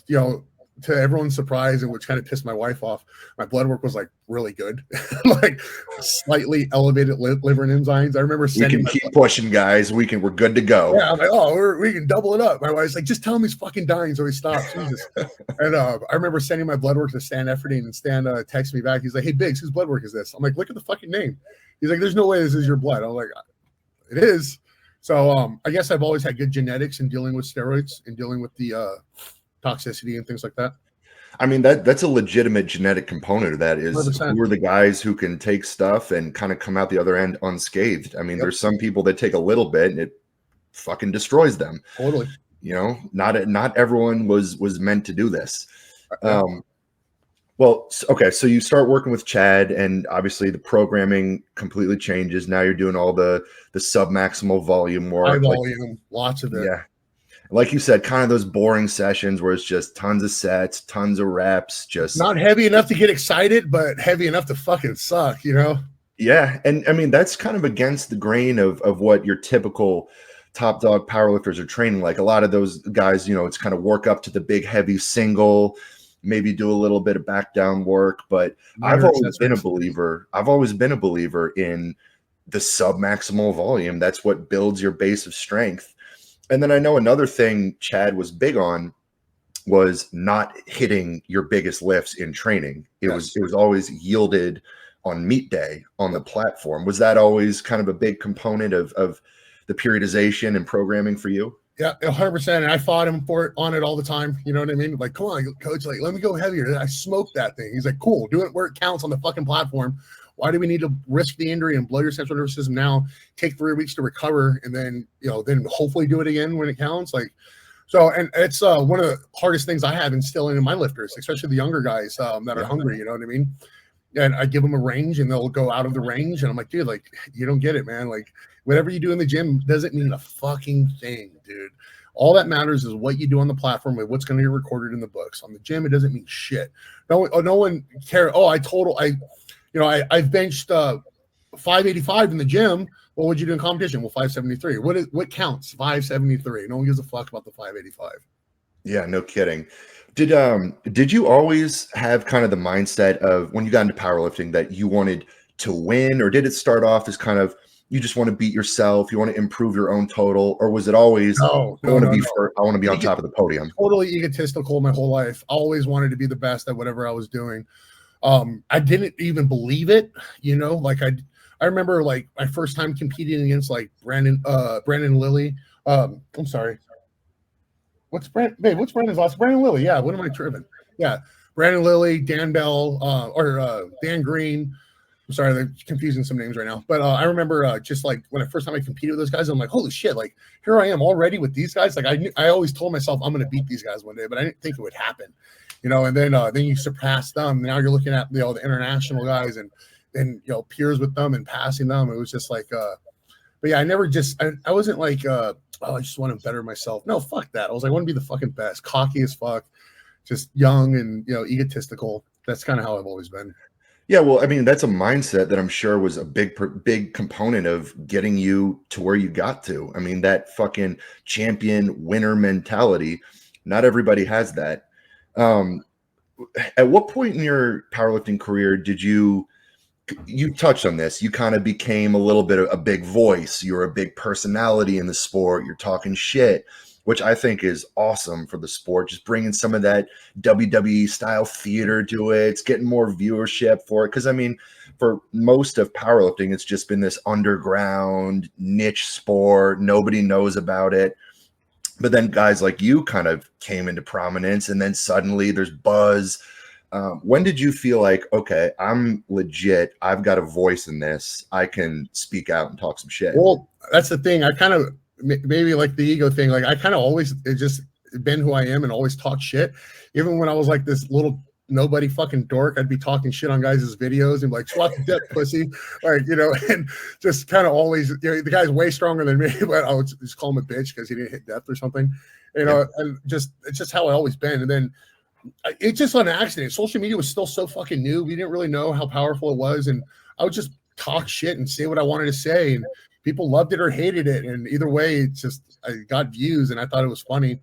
to everyone's surprise, and which kind of pissed my wife off, my blood work was like really good, like slightly elevated liver enzymes. I remember we can keep pushing, guys. We're good to go. Yeah, I'm like, we can double it up. My wife's like, just tell him he's fucking dying, so he stops. Jesus. And I remember sending my blood work to Stan Efferding, and Stan texted me back. He's like, hey Biggs, whose blood work is this? I'm like, look at the fucking name. He's like, there's no way this is your blood. I'm like, it is. So I guess I've always had good genetics in dealing with steroids and dealing with the toxicity and things like that. I mean, that's a legitimate genetic component of that is 100%. Who are the guys who can take stuff and kind of come out the other end unscathed. I mean, There's some people that take a little bit and it fucking destroys them. Totally. Not everyone was meant to do this. Well, okay, so you start working with Chad, and obviously the programming completely changes. Now you're doing all the sub-maximal volume work. High volume, lots of it. Yeah. Like you said, kind of those boring sessions where it's just tons of sets, tons of reps, just not heavy enough to get excited, but heavy enough to fucking suck, Yeah. And I mean, that's kind of against the grain of what your typical top dog powerlifters are training. Like a lot of those guys, it's kind of work up to the big heavy single, maybe do a little bit of back down work. But I've always been a believer in the sub-maximal volume. That's what builds your base of strength. And then I know another thing Chad was big on was not hitting your biggest lifts in training. It was always yielded on meet day on the platform. Was that always kind of a big component of the periodization and programming for you? Yeah, 100%. And I fought him on it all the time. You know what I mean? Like, come on, coach, like, let me go heavier. I smoked that thing. He's like, cool, do it where it counts on the fucking platform. Why do we need to risk the injury and blow your central nervous system now, take 3 weeks to recover, and then, then hopefully do it again when it counts? Like, so, and it's one of the hardest things I have instilling in my lifters, especially the younger guys that are hungry, you know what I mean? and I give them a range and they'll go out of the range. And I'm like, dude, like, you don't get it, man. Like, whatever you do in the gym doesn't mean a fucking thing, dude. All that matters is what you do on the platform and what's going to be recorded in the books. On the gym, it doesn't mean shit. No one cares. Oh, I've benched 585 in the gym. Well, what'd you do in competition? Well, 573. What counts? 573. No one gives a fuck about the 585. Yeah, no kidding. Did you always have kind of the mindset of when you got into powerlifting that you wanted to win, or did it start off as kind of you just want to beat yourself, you want to improve your own total, or was it always I want to be on top of the podium? Totally egotistical my whole life. I always wanted to be the best at whatever I was doing. I didn't even believe it, like I remember like my first time competing against like Brandon Lilly. I'm sorry. What's Brandon's last? Brandon Lilly. Yeah. What am I tripping? Yeah. Brandon Lilly, Dan Bell, or Dan Green. I'm sorry, they're confusing some names right now. But I remember just like when the first time I competed with those guys, I'm like, holy shit, like here I am already with these guys. Like I always told myself I'm going to beat these guys one day, but I didn't think it would happen, and then you surpass them. Now you're looking at, the international guys and peers with them and passing them. It was just like, but yeah, I wasn't like, I just want to better myself. No, fuck that. I was like, I want to be the fucking best, cocky as fuck, just young and, egotistical. That's kind of how I've always been. Yeah, well, I mean, that's a mindset that I'm sure was a big component of getting you to where you got to. I mean, that fucking champion winner mentality, not everybody has that. At what point in your powerlifting career did you touched on this, you kind of became a little bit of a big voice, you're a big personality in the sport, you're talking shit, which I think is awesome for the sport, just bringing some of that WWE style theater to it. It's getting more viewership for it. Because I mean, for most of powerlifting, it's just been this underground niche sport. Nobody knows about it. But then guys like you kind of came into prominence, and then suddenly there's buzz. When did you feel like, okay, I'm legit, I've got a voice in this, I can speak out and talk some shit? Well, that's the thing. I kind of, maybe like the ego thing, like I kind of always just been who I am and always talk shit. Even when I was like this little nobody fucking dork, I'd be talking shit on guys' videos and be like, swat the dick, pussy. Like, and just kind of always, the guy's way stronger than me, but I would just call him a bitch because he didn't hit depth or something, and it's just how I always been. And then it's just an accident. Social media was still so fucking new. We didn't really know how powerful it was. And I would just talk shit and say what I wanted to say. And people loved it or hated it. And either way, it's just, I got views and I thought it was funny.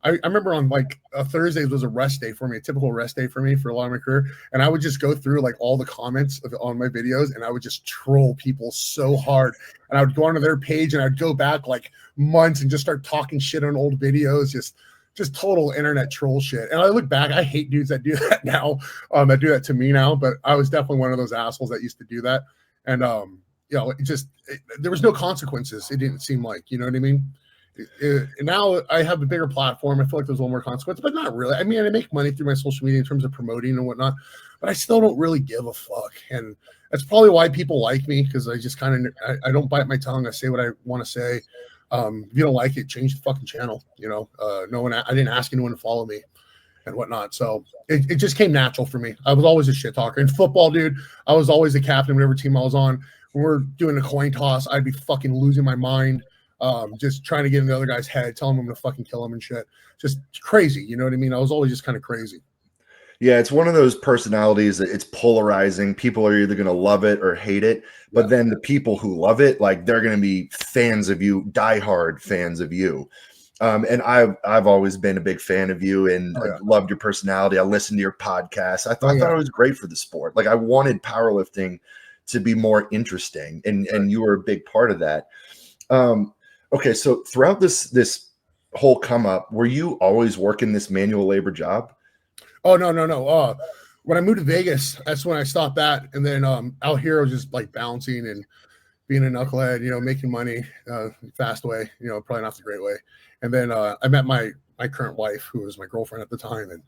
I remember on like Thursdays was a rest day for me, a typical rest day for me for a lot of my career. And I would just go through like all the comments on my videos and I would just troll people so hard. And I would go onto their page and I'd go back like months and just start talking shit on old videos, just total internet troll shit. And I look back, I hate dudes that do that now, that do that to me now, but I was definitely one of those assholes that used to do that. And, there was no consequences. It didn't seem like, you know what I mean? And now I have a bigger platform. I feel like there's a little more consequence, but not really. I mean, I make money through my social media in terms of promoting and whatnot, but I still don't really give a fuck. And that's probably why people like me, because I just kind of, I don't bite my tongue. I say what I want to say. If you don't like it, change the fucking channel. I didn't ask anyone to follow me and whatnot. So it just came natural for me. I was always a shit talker. In football, dude, I was always the captain of whatever team I was on. When we're doing a coin toss, I'd be fucking losing my mind, just trying to get in the other guy's head, telling him I'm gonna fucking kill him and shit. Just crazy, you know what I mean? I was always just kind of crazy. Yeah, it's one of those personalities that it's polarizing. People are either going to love it or hate it. But then the people who love it, like they're going to be fans of you, diehard fans of you. And I've always been a big fan of you and loved your personality. I listened to your podcast. I thought it was great for the sport. Like I wanted powerlifting to be more interesting, and you were a big part of that. Okay, so throughout this whole come up, were you always working this manual labor job? Oh, no. When I moved to Vegas, that's when I stopped that. And then out here, I was just like bouncing and being a knucklehead, making money fast way, probably not the great way. And then I met my current wife, who was my girlfriend at the time. And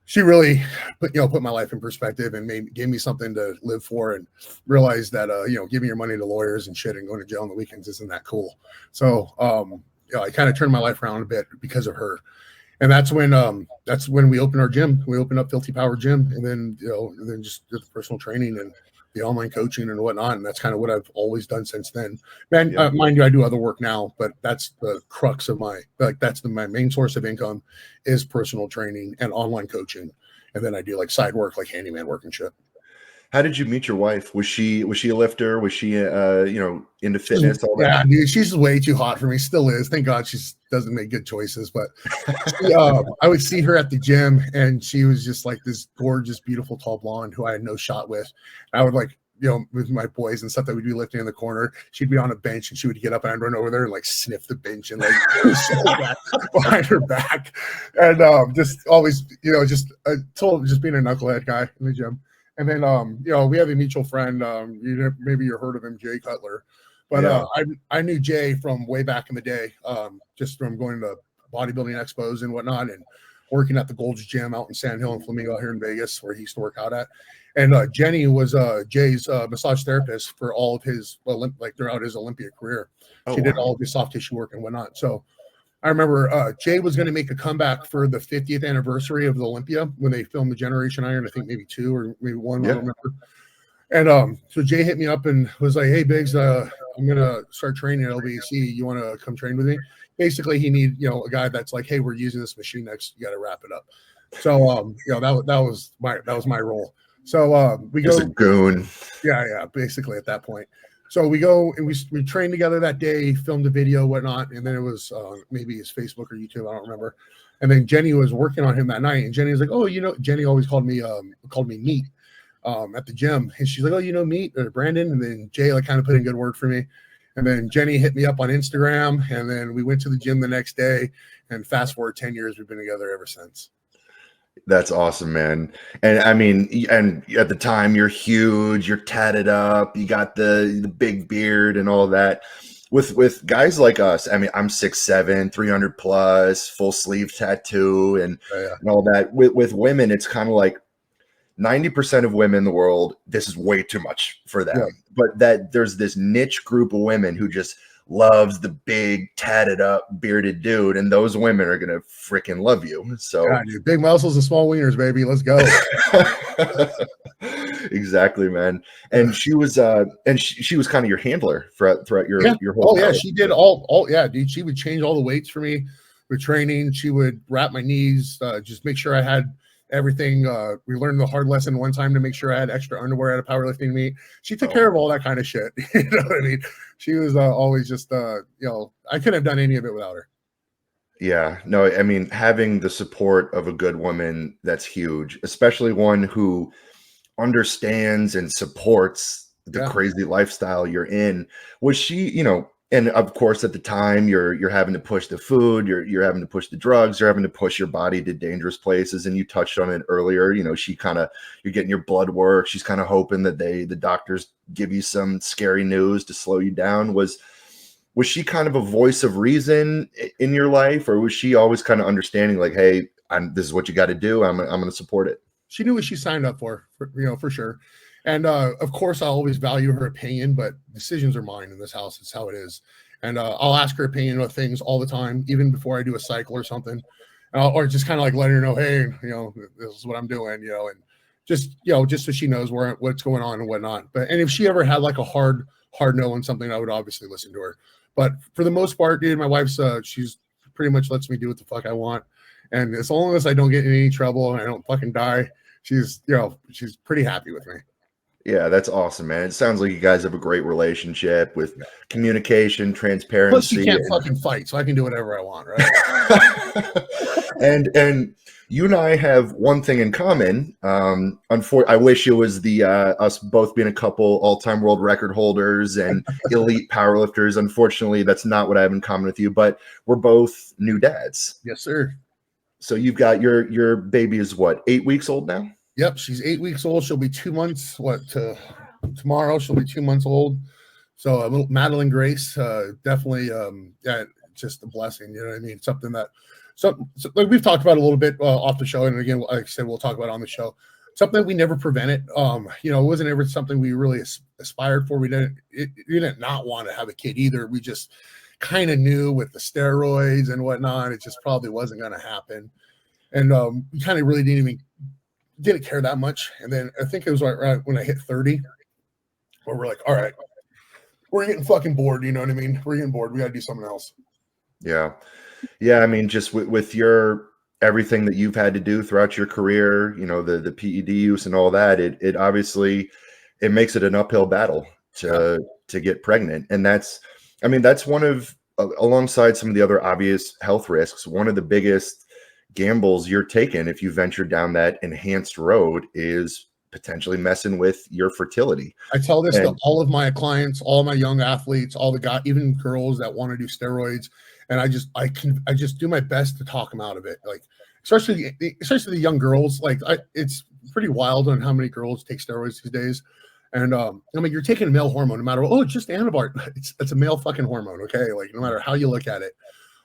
she really put my life in perspective and gave me something to live for, and realized that, giving your money to lawyers and shit and going to jail on the weekends isn't that cool. So, I kind of turned my life around a bit because of her. And that's when we opened our gym. We opened up Filthy Power Gym, and then just did the personal training and the online coaching and whatnot. And that's kind of what I've always done since then. Man, mind you, I do other work now, but that's the crux of my my main source of income is personal training and online coaching. And then I do like side work, like handyman work and shit. How did you meet your wife? Was she a lifter? Was she into fitness? All that? Yeah, dude, she's way too hot for me. Still is. Thank God she doesn't make good choices. But I would see her at the gym, and she was just like this gorgeous, beautiful, tall blonde who I had no shot with. And I would like, with my boys and stuff that we'd be lifting in the corner, she'd be on a bench and she would get up and I'd run over there and like sniff the bench and like behind her back. And just always, just being a knucklehead guy in the gym. And then, we have a mutual friend. Maybe you heard of him, Jay Cutler. But I knew Jay from way back in the day, just from going to bodybuilding expos and whatnot, and working at the Gold's Gym out in Sand Hill and Flamingo here in Vegas, where he used to work out at. And Jenny was Jay's massage therapist for all of his throughout his Olympia career. She did all of his soft tissue work and whatnot. So I remember Jay was going to make a comeback for the 50th anniversary of the Olympia when they filmed the Generation Iron. I think maybe 2 or maybe 1. I don't remember. And so Jay hit me up and was like, "Hey, Biggs, I'm going to start training at LBC. You want to come train with me?" Basically, he needed, a guy that's like, "Hey, we're using this machine next. You got to wrap it up." So, that was my role. So we go. Just a goon. Yeah, basically at that point. So we go and we trained together that day, filmed a video, whatnot, and then it was maybe his Facebook or YouTube, I don't remember. And then Jenny was working on him that night, and Jenny was like, "Oh, Jenny always called me Meat at the gym," and she's like, "Oh, Meat or Brandon," and then Jay like kind of put in a good word for me, and then Jenny hit me up on Instagram, and then we went to the gym the next day, and fast forward 10 years, we've been together ever since. That's awesome, man. And I mean, and at the time you're huge, you're tatted up, you got the big beard and all that. With guys like us, I mean, I'm 6'7", 300 plus, full sleeve tattoo and all that. With women, it's kind of like 90% of women in the world, this is way too much for them. Yeah. But that there's this niche group of women who just loves the big tatted up bearded dude, and those women are gonna freaking love you. So dude, big muscles and small wieners, baby, let's go. Exactly, man. And she was she was kind of your handler throughout your whole she did all dude, she would change all the weights for me with training. She would wrap my knees, just make sure I had everything. We learned the hard lesson one time to make sure I had extra underwear at a powerlifting meet. She took care of all that kind of shit. You know what I mean? She was always just, I couldn't have done any of it without her. Yeah, no, I mean, having the support of a good woman, that's huge, especially one who understands and supports the crazy lifestyle you're in. Was she, and of course, at the time, you're having to push the food, you're having to push the drugs, you're having to push your body to dangerous places. And you touched on it earlier. She you're getting your blood work. She's kind of hoping that the doctors give you some scary news to slow you down. Was she kind of a voice of reason in your life, or was she always kind of understanding, like, "Hey, this is what you got to do. I'm going to support it"? She knew what she signed up for sure. And of course, I always value her opinion, but decisions are mine in this house. It's how it is. And I'll ask her opinion of things all the time, even before I do a cycle or something, or just kind of like letting her know, "Hey, this is what I'm doing," and just so she knows what's going on and whatnot. And if she ever had like a hard no on something, I would obviously listen to her. But for the most part, dude, my wife's she's pretty much lets me do what the fuck I want, and as long as I don't get in any trouble and I don't fucking die, she's pretty happy with me. Yeah, that's awesome, man. It sounds like you guys have a great relationship with communication, transparency. Plus, you can't fucking fight, so I can do whatever I want, right? and you and I have one thing in common. I wish it was the us both being a couple all-time world record holders and elite powerlifters. Unfortunately, that's not what I have in common with you. But we're both new dads. Yes, sir. So you've got your baby is what, 8 weeks old now? Yep, she's 8 weeks old. She'll be 2 months. Tomorrow she'll be 2 months old. So a little Madeline Grace, definitely, just a blessing. You know what I mean? Something that, like we've talked about a little bit off the show, and again, like I said, we'll talk about it on the show. Something we never prevented. It wasn't ever something we really aspired for. We didn't not want to have a kid either. We just kind of knew with the steroids and whatnot, it just probably wasn't going to happen. And we kind of really didn't care that much. And then I think it was right when I hit 30, where we're like, all right, we're getting fucking bored. You know what I mean? We're getting bored. We got to do something else. Yeah. Yeah. I mean, just with your everything that you've had to do throughout your career, you know, the PED use and all that, it obviously, it makes it an uphill battle to get pregnant. And that's one of, alongside some of the other obvious health risks, one of the biggest gambles you're taking if you venture down that enhanced road is potentially messing with your fertility. I tell this to all of my clients, all my young athletes, all the guys, even girls that want to do steroids. And I just do my best to talk them out of it. Like, especially the young girls, like it's pretty wild on how many girls take steroids these days. And I mean, you're taking a male hormone, no matter what. Oh, it's just antibiotic. It's a male fucking hormone. Okay. Like, no matter how you look at it.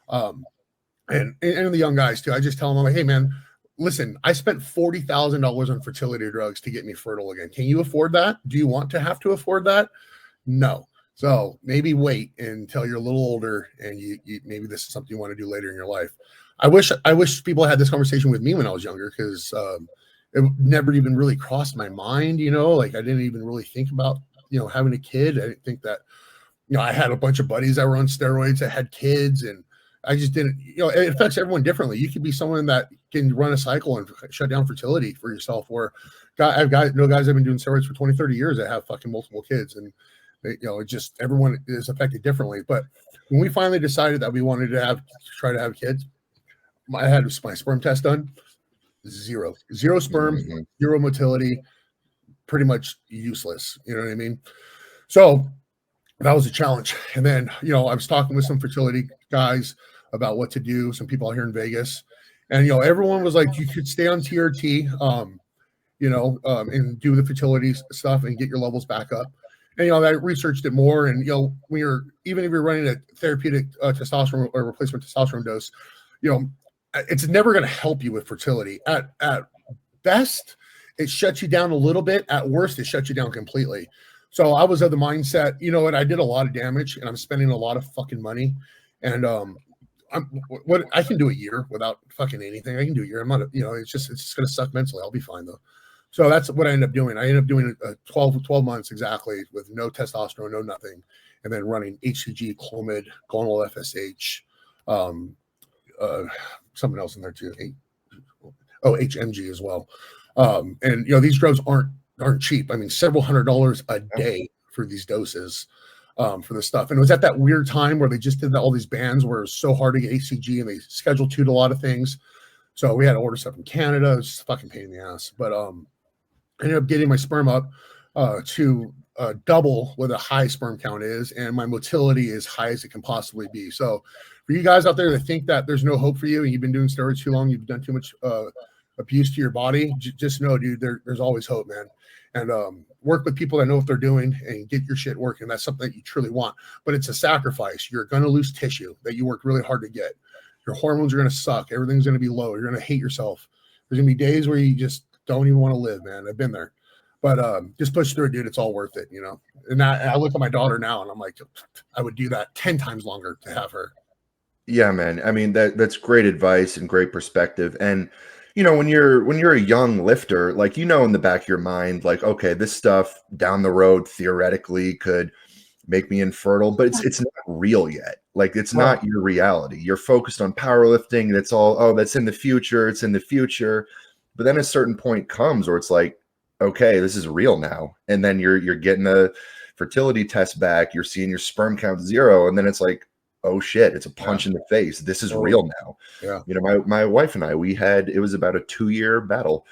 And the young guys too. I just tell them, I'm like, hey man, listen, I spent $40,000 on fertility drugs to get me fertile again. Can you afford that? Do you want to have to afford that? No. So maybe wait until you're a little older and you maybe this is something you want to do later in your life. I wish people had this conversation with me when I was younger, because it never even really crossed my mind, you know, like I didn't even really think about, you know, having a kid. I didn't think that, you know, I had a bunch of buddies that were on steroids that had kids, and I just didn't, you know, it affects everyone differently. You could be someone that can run a cycle and shut down fertility for yourself, or I've got guys that have been doing steroids for 20, 30 years that have fucking multiple kids, and you know, it just, everyone is affected differently. But when we finally decided that we wanted to try to have kids, I had my sperm test done. Zero sperm, zero motility, pretty much useless. You know what I mean? So that was a challenge. And then, you know, I was talking with some fertility guys about what to do, some people out here in Vegas. And, you know, everyone was like, you could stay on TRT, and do the fertility stuff and get your levels back up. And, you know, I researched it more. And, you know, even if you're running a therapeutic testosterone or replacement testosterone dose, you know, it's never going to help you with fertility. At best, it shuts you down a little bit. At worst, it shuts you down completely. So I was of the mindset, you know what, I did a lot of damage and I'm spending a lot of fucking money. And I can do a year without fucking anything. I can do a year. I'm not, you know, it's just going to suck mentally. I'll be fine though. So that's what I ended up doing. I ended up doing 12 months exactly with no testosterone, no nothing. And then running HCG, Clomid, gonal FSH, something else in there too. HMG as well. And you know, these drugs aren't cheap. I mean, several $100s a day for these doses for this stuff. And it was at that weird time where they just did all these bans where it was so hard to get HCG, and they scheduled to a lot of things. So we had to order stuff from Canada. It was just a fucking pain in the ass. But I ended up getting my sperm up to double what a high sperm count is, and my motility is high as it can possibly be. So for you guys out there that think that there's no hope for you and you've been doing steroids too long, you've done too much abuse to your body, just know, dude, there's always hope, man. And work with people that know what they're doing and get your shit working. That's something that you truly want, but it's a sacrifice. You're going to lose tissue that you worked really hard to get. Your hormones are going to suck. Everything's going to be low. You're going to hate yourself. There's going to be days where you just don't even want to live, man. I've been there. But just push through it, dude. It's all worth it, you know. And I look at my daughter now, and I'm like, I would do that 10 times longer to have her. Yeah, man. I mean, that's great advice and great perspective. And you know, when you're a young lifter, like, you know, in the back of your mind, like, okay, this stuff down the road theoretically could make me infertile, but it's not real yet. Like, it's not your reality. You're focused on powerlifting. That's all. Oh, that's in the future. It's in the future. But then a certain point comes where it's like, okay, this is real now. And then you're getting a fertility test back. You're seeing your sperm count 0. And then it's like, oh shit, it's a punch in the face. This is real now. Yeah. You know, my wife and I, it was about a 2-year battle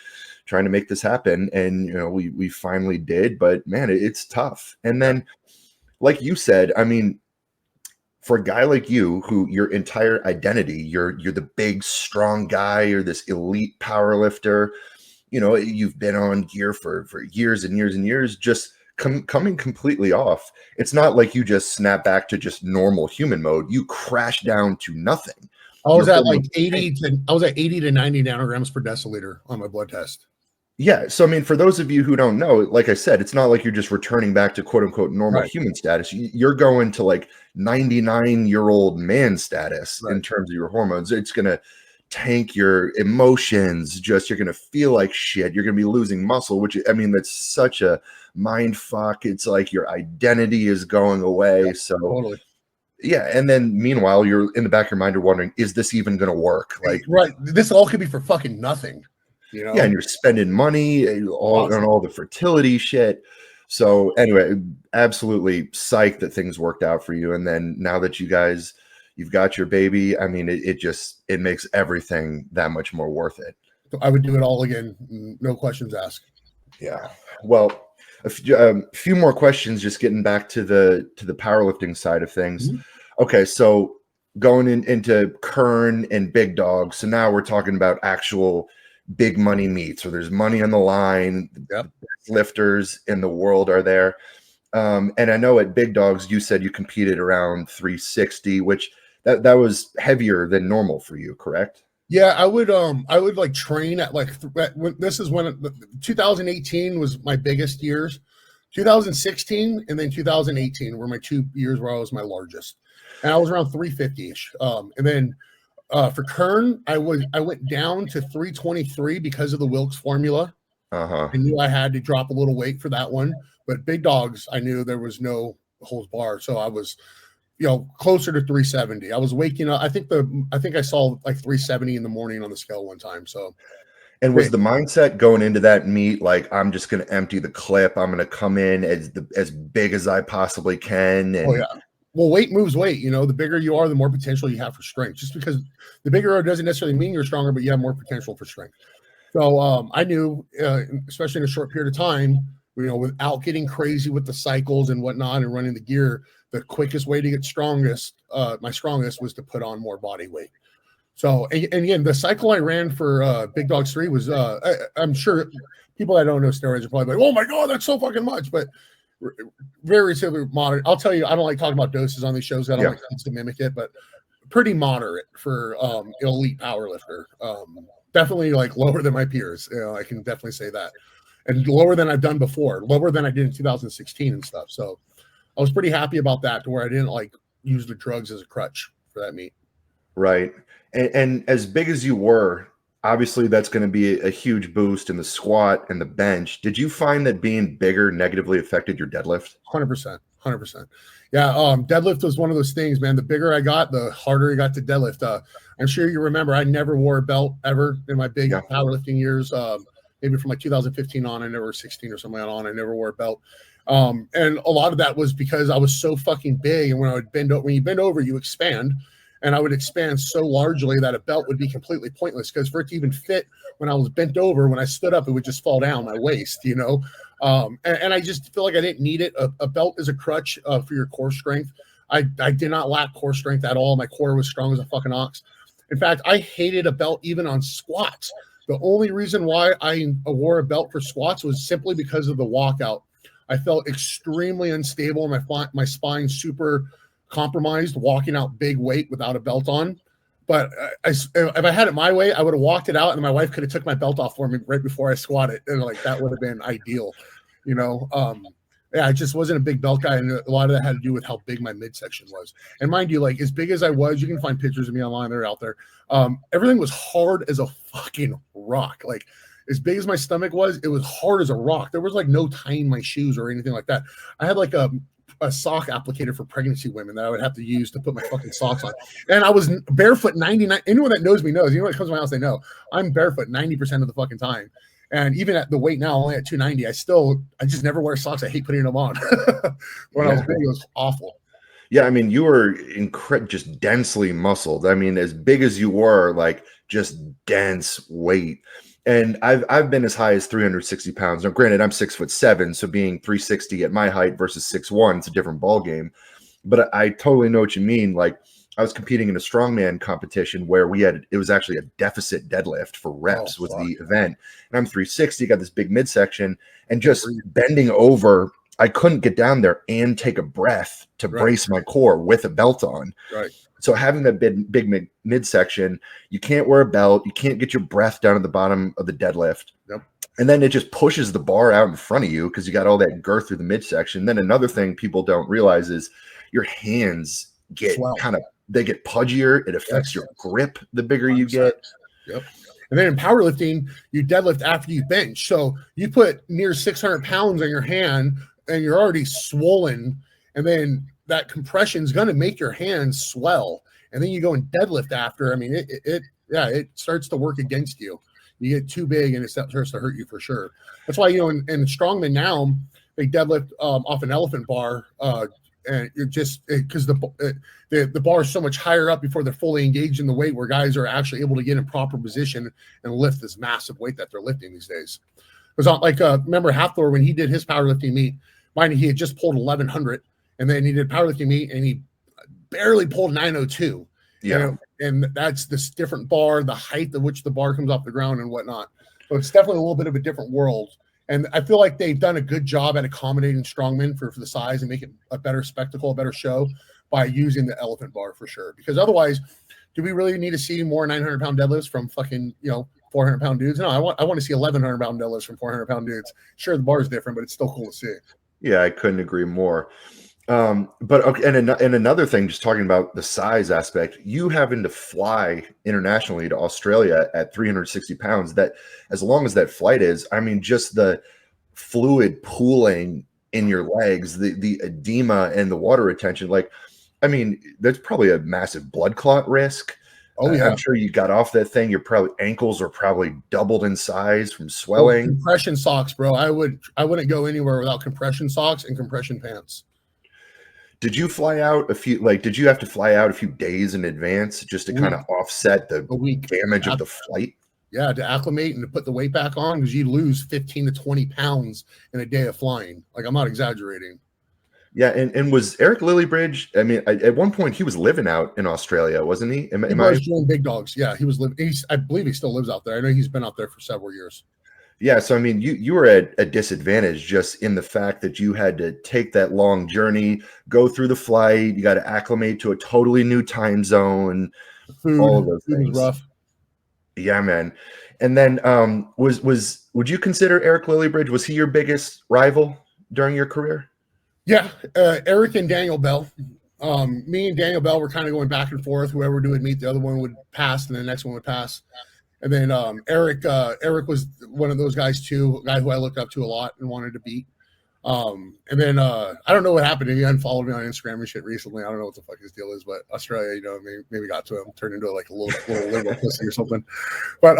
trying to make this happen. And, you know, we finally did, but man, it's tough. And then, like you said, I mean, for a guy like you, who your entire identity, you're the big, strong guy, you're this elite power lifter, you know, you've been on gear for years and years and years, just coming completely off. It's not like you just snap back to just normal human mode. You crash down to nothing. I was at 80 to 90 nanograms per deciliter on my blood test. Yeah. So, I mean, for those of you who don't know, like I said, it's not like you're just returning back to quote unquote normal Right. human status. You're going to like 99-year-old man status Right. in terms of your hormones. It's going to tank your emotions. Just you're going to feel like shit. You're going to be losing muscle, which I mean, that's such a mind fuck. It's like your identity is going away. Yeah, So, totally. yeah. And then meanwhile, you're in the back of your mind, you're wondering, is this even going to work? Like, Right. This all could be for fucking nothing, you yeah, and know? you're spending money all on Awesome. all the fertility shit. So anyway, absolutely psyched that things worked out for you. And then now that you've got your baby, I mean, it just it makes everything that much more worth it. I would do it all again, no questions asked. Yeah. Well, few more questions. Just getting back to the powerlifting side of things. Mhm. Okay, so going into Kern and Big Dog. So now we're talking about actual big money meets. So there's money on the line. Yep. The best lifters in the world are there. And I know at Big Dogs you said you competed around 360, which that was heavier than normal for you, correct? Yeah, I would like train at like this is when 2018 was my biggest years. 2016 and then 2018 were my 2 years where I was my largest, and I was around 350ish. And then for Kern, I went down to 323 because of the Wilks formula. Uh-huh. I knew I had to drop a little weight for that one, but Big Dogs, I knew there was no holds bar, so I was closer to 370. I was waking up. I think I saw like 370 in the morning on the scale one time. So And was great. the mindset going into that meet like I'm just going to empty the clip? I'm going to come in as big as I possibly can, Oh yeah. and Well, weight moves weight. The bigger you are, the more potential you have for strength. Just because the bigger you are doesn't necessarily mean you're stronger, but you have more potential for strength. So I knew, especially in a short period of time, without getting crazy with the cycles and whatnot and running the gear, the quickest way to get my strongest was to put on more body weight. So, and again, the cycle I ran for Big Dogs 3 was, I'm sure people that don't know steroids are probably like, oh my God, that's so fucking much. But very similar, moderate. I'll tell you, I don't like talking about doses on these shows. I don't like kids to mimic it, but pretty moderate for elite power lifter. Definitely like lower than my peers. I can definitely say that. And lower than I've done before, lower than I did in 2016 and stuff. So I was pretty happy about that, to where I didn't like use the drugs as a crutch for that meet. right. And as big as you were, obviously that's going to be a huge boost in the squat and the bench. Did you find that being bigger negatively affected your deadlift? 100%. 100%. Yeah. Deadlift was one of those things, man. The bigger I got, the harder I got to deadlift. I'm sure you remember I never wore a belt ever in my big powerlifting years. Maybe from like 2015 on, I never 16 or something on, I never wore a belt. And a lot of that was because I was so fucking big. And when you bend over, you expand. And I would expand so largely that a belt would be completely pointless, because for it to even fit when I was bent over, when I stood up, it would just fall down my waist, and I just feel like I didn't need it. A belt is a crutch for your core strength. I did not lack core strength at all. My core was strong as a fucking ox. In fact, I hated a belt even on squats. The only reason why I wore a belt for squats was simply because of the walkout. I felt extremely unstable. My spine super compromised walking out big weight without a belt on. But if I had it my way, I would have walked it out, and my wife could have took my belt off for me right before I squatted, and like that would have been ideal, Yeah, I just wasn't a big belt guy, and a lot of that had to do with how big my midsection was. And mind you, like as big as I was, you can find pictures of me online; they're out there. Everything was hard as a fucking rock. Like as big as my stomach was, it was hard as a rock. There was like no tying my shoes or anything like that. I had like a sock applicator for pregnancy women that I would have to use to put my fucking socks on. And I was barefoot 99. Anyone that knows me knows. Anyone that comes to my house, they know I'm barefoot 90% of the fucking time. And even at the weight now, only at 290, I just never wear socks. I hate putting them on. When I was big, it was awful. Yeah, I mean, you were just densely muscled. I mean, as big as you were, like just dense weight. And I've been as high as 360 pounds. Now, granted, I'm 6'7", so being 360 at my height versus 6'1", it's a different ball game. But I totally know what you mean. Like I was competing in a strongman competition where it was actually a deficit deadlift for reps was the event. And I'm 360, got this big midsection, and just bending over, I couldn't get down there and take a breath to brace my core with a belt on. Right. So having that big midsection, you can't wear a belt. You can't get your breath down at the bottom of the deadlift. Yep. And then it just pushes the bar out in front of you because you got all that girth through the midsection. Then another thing people don't realize is your hands get Swell. they get pudgier. It affects your grip the bigger you get. Yep. And then in powerlifting, you deadlift after you bench. So you put near 600 pounds on your hand and you're already swollen. And then that compression is going to make your hands swell. And then you go and deadlift after. I mean, it starts to work against you. You get too big and it starts to hurt you for sure. That's why, in strongman now, they deadlift off an elephant bar. And it just because the bar is so much higher up before they're fully engaged in the weight, where guys are actually able to get in proper position and lift this massive weight that they're lifting these days. It was like remember Hathor when he did his powerlifting meet, mind he had just pulled 1100, and then he did powerlifting meet and he barely pulled 902. Yeah, and that's this different bar, the height of which the bar comes off the ground and whatnot. So it's definitely a little bit of a different world. And I feel like they've done a good job at accommodating strongmen for the size and make it a better spectacle, a better show by using the elephant bar for sure. Because otherwise, do we really need to see more 900-pound deadlifts from fucking 400-pound dudes? No, I want to see 1100-pound deadlifts from 400-pound dudes. Sure, the bar is different, but it's still cool to see. Yeah, I couldn't agree more. But okay, and another thing, just talking about the size aspect, you having to fly internationally to Australia at 360 pounds, that as long as that flight is, I mean, just the fluid pooling in your legs, the edema and the water retention, like, I mean, there's probably a massive blood clot risk. Oh yeah, I'm sure you got off that thing. Your ankles are probably doubled in size from swelling. Compression socks, bro. I wouldn't go anywhere without compression socks and compression pants. Did you fly out did you have to fly out a few days in advance just to kind of offset the damage of the flight? Yeah, to acclimate and to put the weight back on, because you lose 15 to 20 pounds in a day of flying. Like, I'm not exaggerating. Yeah, and was Eric Lillybridge, I mean, at one point he was living out in Australia, wasn't he? He was doing big dogs. Yeah, he was living. I believe he still lives out there. I know he's been out there for several years. Yeah, so I mean, you were at a disadvantage just in the fact that you had to take that long journey, go through the flight, you got to acclimate to a totally new time zone, all of those things. Was rough. Yeah, man. And then would you consider Eric Lillybridge, was he your biggest rival during your career? Yeah, Eric and Daniel Bell. Me and Daniel Bell were kind of going back and forth. Whoever would meet, the other one would pass, and the next one would pass. And then Eric was one of those guys too, a guy who I looked up to a lot and wanted to beat. And then I don't know what happened. He unfollowed me on Instagram and shit recently. I don't know what the fuck his deal is, but Australia, maybe got to him, turned into like a little liberal pussy or something. But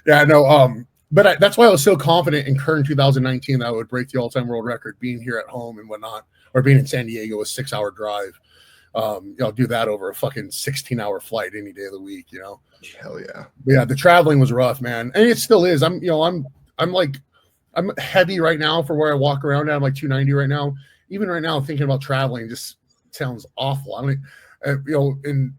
yeah, no. But that's why I was so confident in Kern 2019 that I would break the all-time world record, being here at home and whatnot, or being in San Diego, a 6-hour drive. Do that over a fucking 16-hour flight any day of the week. Hell yeah. But yeah, the traveling was rough, man, and it still is. I'm heavy right now for where I walk around at. I'm like 290 right now. Even right now, thinking about traveling just sounds awful. I mean, in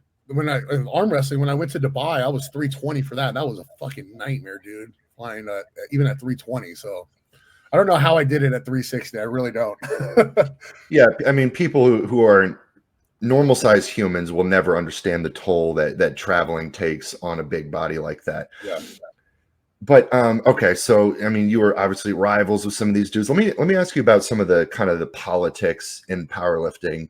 arm wrestling, when I went to Dubai, I was 320 for that. That was a fucking nightmare, dude. Flying even at 320. So I don't know how I did it at 360. I really don't. Yeah, I mean, people who are normal sized humans will never understand the toll that traveling takes on a big body like that. Yeah. But okay, so I mean, you were obviously rivals with some of these dudes. Let me ask you about some of the kind of the politics in powerlifting.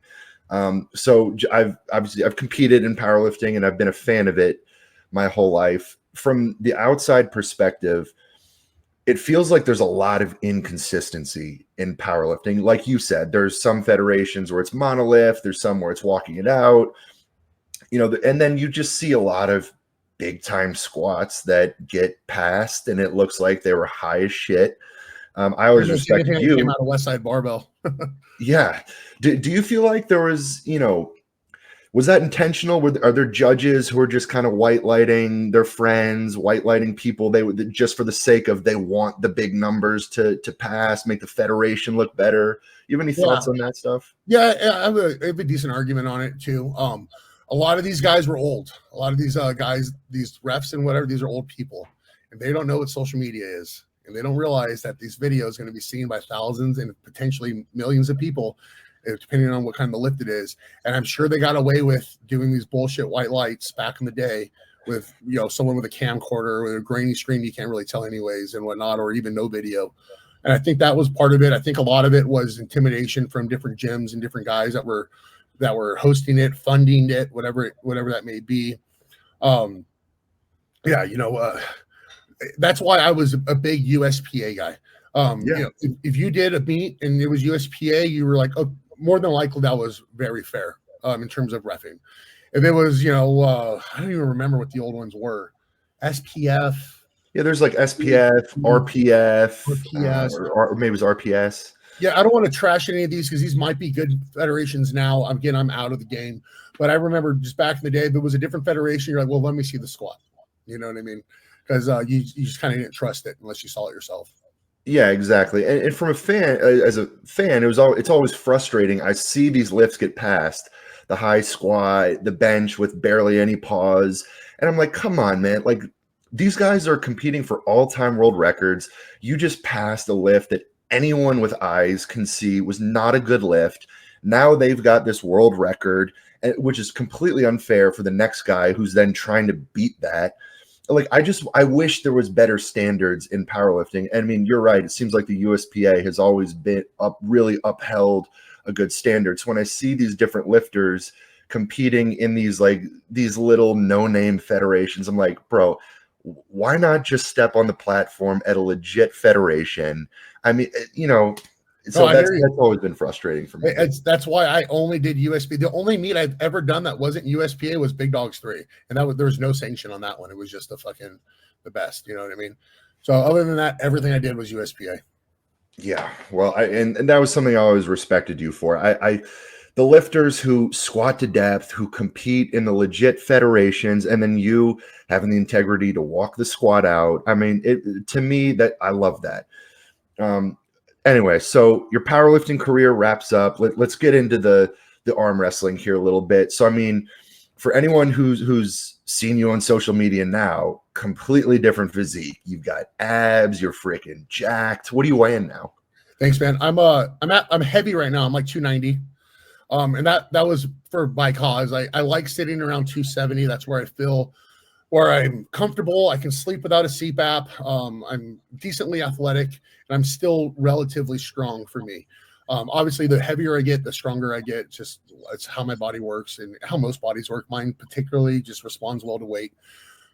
So I've competed in powerlifting and I've been a fan of it my whole life. From the outside perspective, it feels like there's a lot of inconsistency in powerlifting. Like you said, there's some federations where it's monolith, there's some where it's walking it out, and then you just see a lot of big time squats that get passed and it looks like they were high as shit. I always respected you. Came out of West Side Barbell. Yeah. Do you feel like there was, was that intentional? Are there judges who are just kind of white lighting their friends, white lighting people they would just for the sake of they want the big numbers to pass, make the federation look better? You have any thoughts on that stuff? Yeah, I have a decent argument on it too. A lot of these guys were old. A lot of these guys, these refs and whatever, these are old people, and they don't know what social media is, and they don't realize that these videos are going to be seen by thousands and potentially millions of people, depending on what kind of lift it is. And I'm sure they got away with doing these bullshit white lights back in the day with someone with a camcorder with a grainy screen you can't really tell anyways and whatnot, or even no video. And I think that was part of it. I think a lot of it was intimidation from different gyms and different guys that were hosting it, funding it, whatever that may be. That's why I was a big USPA guy. If you did a meet and it was USPA, you were like, oh, more than likely that was very fair in terms of reffing. If it was, I don't even remember what the old ones were. SPF. Yeah, there's like SPF, RPF, or maybe it was RPS. Yeah, I don't want to trash any of these because these might be good federations now. Again, I'm out of the game. But I remember just back in the day, if it was a different federation, you're like, well, let me see the squat. You know what I mean? Because you just kind of didn't trust it unless you saw it yourself. Yeah, exactly. And from a fan, as a fan, it's always frustrating. I see these lifts get passed, the high squat, the bench with barely any pause, and I'm like, come on, man! Like these guys are competing for all-time world records. You just passed a lift that anyone with eyes can see was not a good lift. Now they've got this world record, which is completely unfair for the next guy who's then trying to beat that. Like, I wish there was better standards in powerlifting. And I mean, you're right. It seems like the USPA has always been really upheld a good standard. So when I see these different lifters competing in these little no-name federations, I'm like, bro, why not just step on the platform at a legit federation? I mean, that's always been frustrating for me. That's why I only did USPA. The only meet I've ever done that wasn't USPA was Big Dogs 3, and there was no sanction on that one. It was just the best. You know what I mean? So other than that, everything I did was USPA. Yeah, well, and that was something I always respected you for. The lifters who squat to depth, who compete in the legit federations, and then you having the integrity to walk the squat out. I mean, to me, that I love that. Anyway, so your powerlifting career wraps up. Let's get into the arm wrestling here a little bit. So, I mean, for anyone who's seen you on social media now, completely different physique. You've got abs. You're freaking jacked. What are you weighing now? Thanks, man. I'm heavy right now. I'm like 290. And that was for my cause. I like sitting around 270. That's where I feel where I'm comfortable. I can sleep without a CPAP. I'm decently athletic, and I'm still relatively strong for me. Obviously, the heavier I get, the stronger I get. It's how my body works and how most bodies work. Mine particularly just responds well to weight.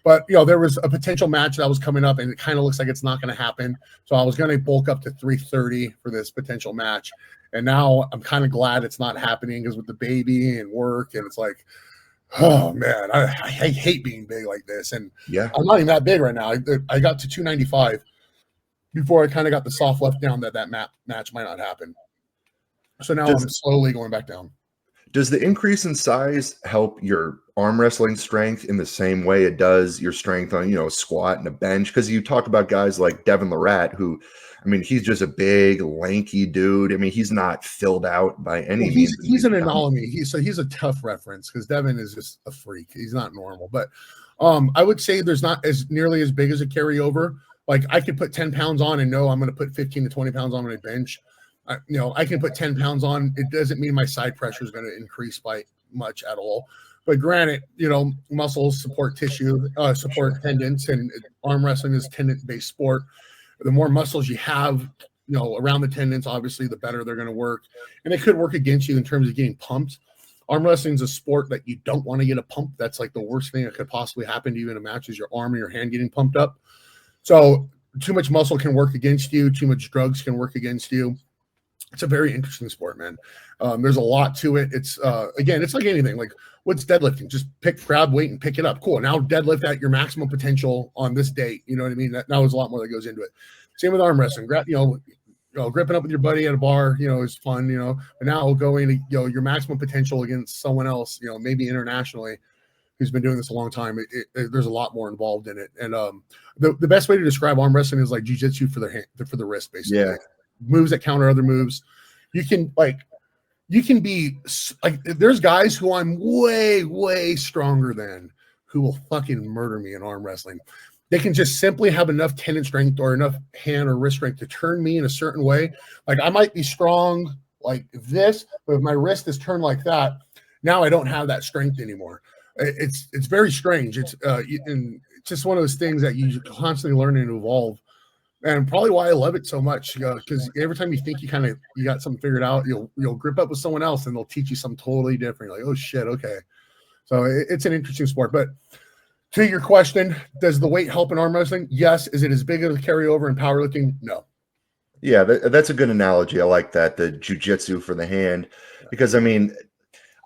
But, there was a potential match that was coming up, and it kind of looks like it's not going to happen. So I was going to bulk up to 330 for this potential match. And now I'm kind of glad it's not happening because with the baby and work, and it's like, oh man, I hate being big like this. And yeah, I'm not even that big right now. I got to 295 before I kind of got the soft left down that match might not happen. So now I'm slowly going back down. Does the increase in size help your arm wrestling strength in the same way it does your strength on, a squat and a bench? Because you talk about guys like Devin Lorette, who, I mean, he's just a big, lanky dude. I mean, he's not filled out by any means. He's an anomaly. He's a tough reference because Devin is just a freak. He's not normal. But I would say there's not as nearly as big as a carryover. Like I could put 10 pounds on and know I'm going to put 15 to 20 pounds on my bench. I can put 10 pounds on. It doesn't mean my side pressure is going to increase by much at all. But granted, muscles support tissue, support tendons, and arm wrestling is tendon-based sport. The more muscles you have, around the tendons, obviously, the better they're going to work. And it could work against you in terms of getting pumped. Arm wrestling is a sport that you don't want to get a pump. That's like the worst thing that could possibly happen to you in a match is your arm or your hand getting pumped up. So too much muscle can work against you. Too much drugs can work against you. It's a very interesting sport, man. There's a lot to it. It's again, it's like anything. Like what's deadlifting? Just grab weight and pick it up. Cool. Now deadlift at your maximum potential on this date. You know what I mean? Now there's a lot more that goes into it. Same with arm wrestling. Gripping up with your buddy at a bar, is fun. But now going to your maximum potential against someone else. Maybe internationally, who's been doing this a long time. There's a lot more involved in it. And the best way to describe arm wrestling is like jiu-jitsu for the wrist, basically. Yeah. Moves that counter other moves. You can be like, there's guys who I'm way, way stronger than who will fucking murder me in arm wrestling. They can just simply have enough tendon strength or enough hand or wrist strength to turn me in a certain way. Like I might be strong like this, but if my wrist is turned like that, now I don't have that strength anymore. it's very strange. And it's just one of those things that you constantly learn and evolve. And probably why I love it so much, because every time you think you got something figured out, you'll grip up with someone else and they'll teach you something totally different. Like, oh shit, okay. So it's an interesting sport. But to your question, does the weight help in arm wrestling? Yes. Is it as big of a carryover in powerlifting? No. Yeah, that's a good analogy. I like that, the jujitsu for the hand, because I mean,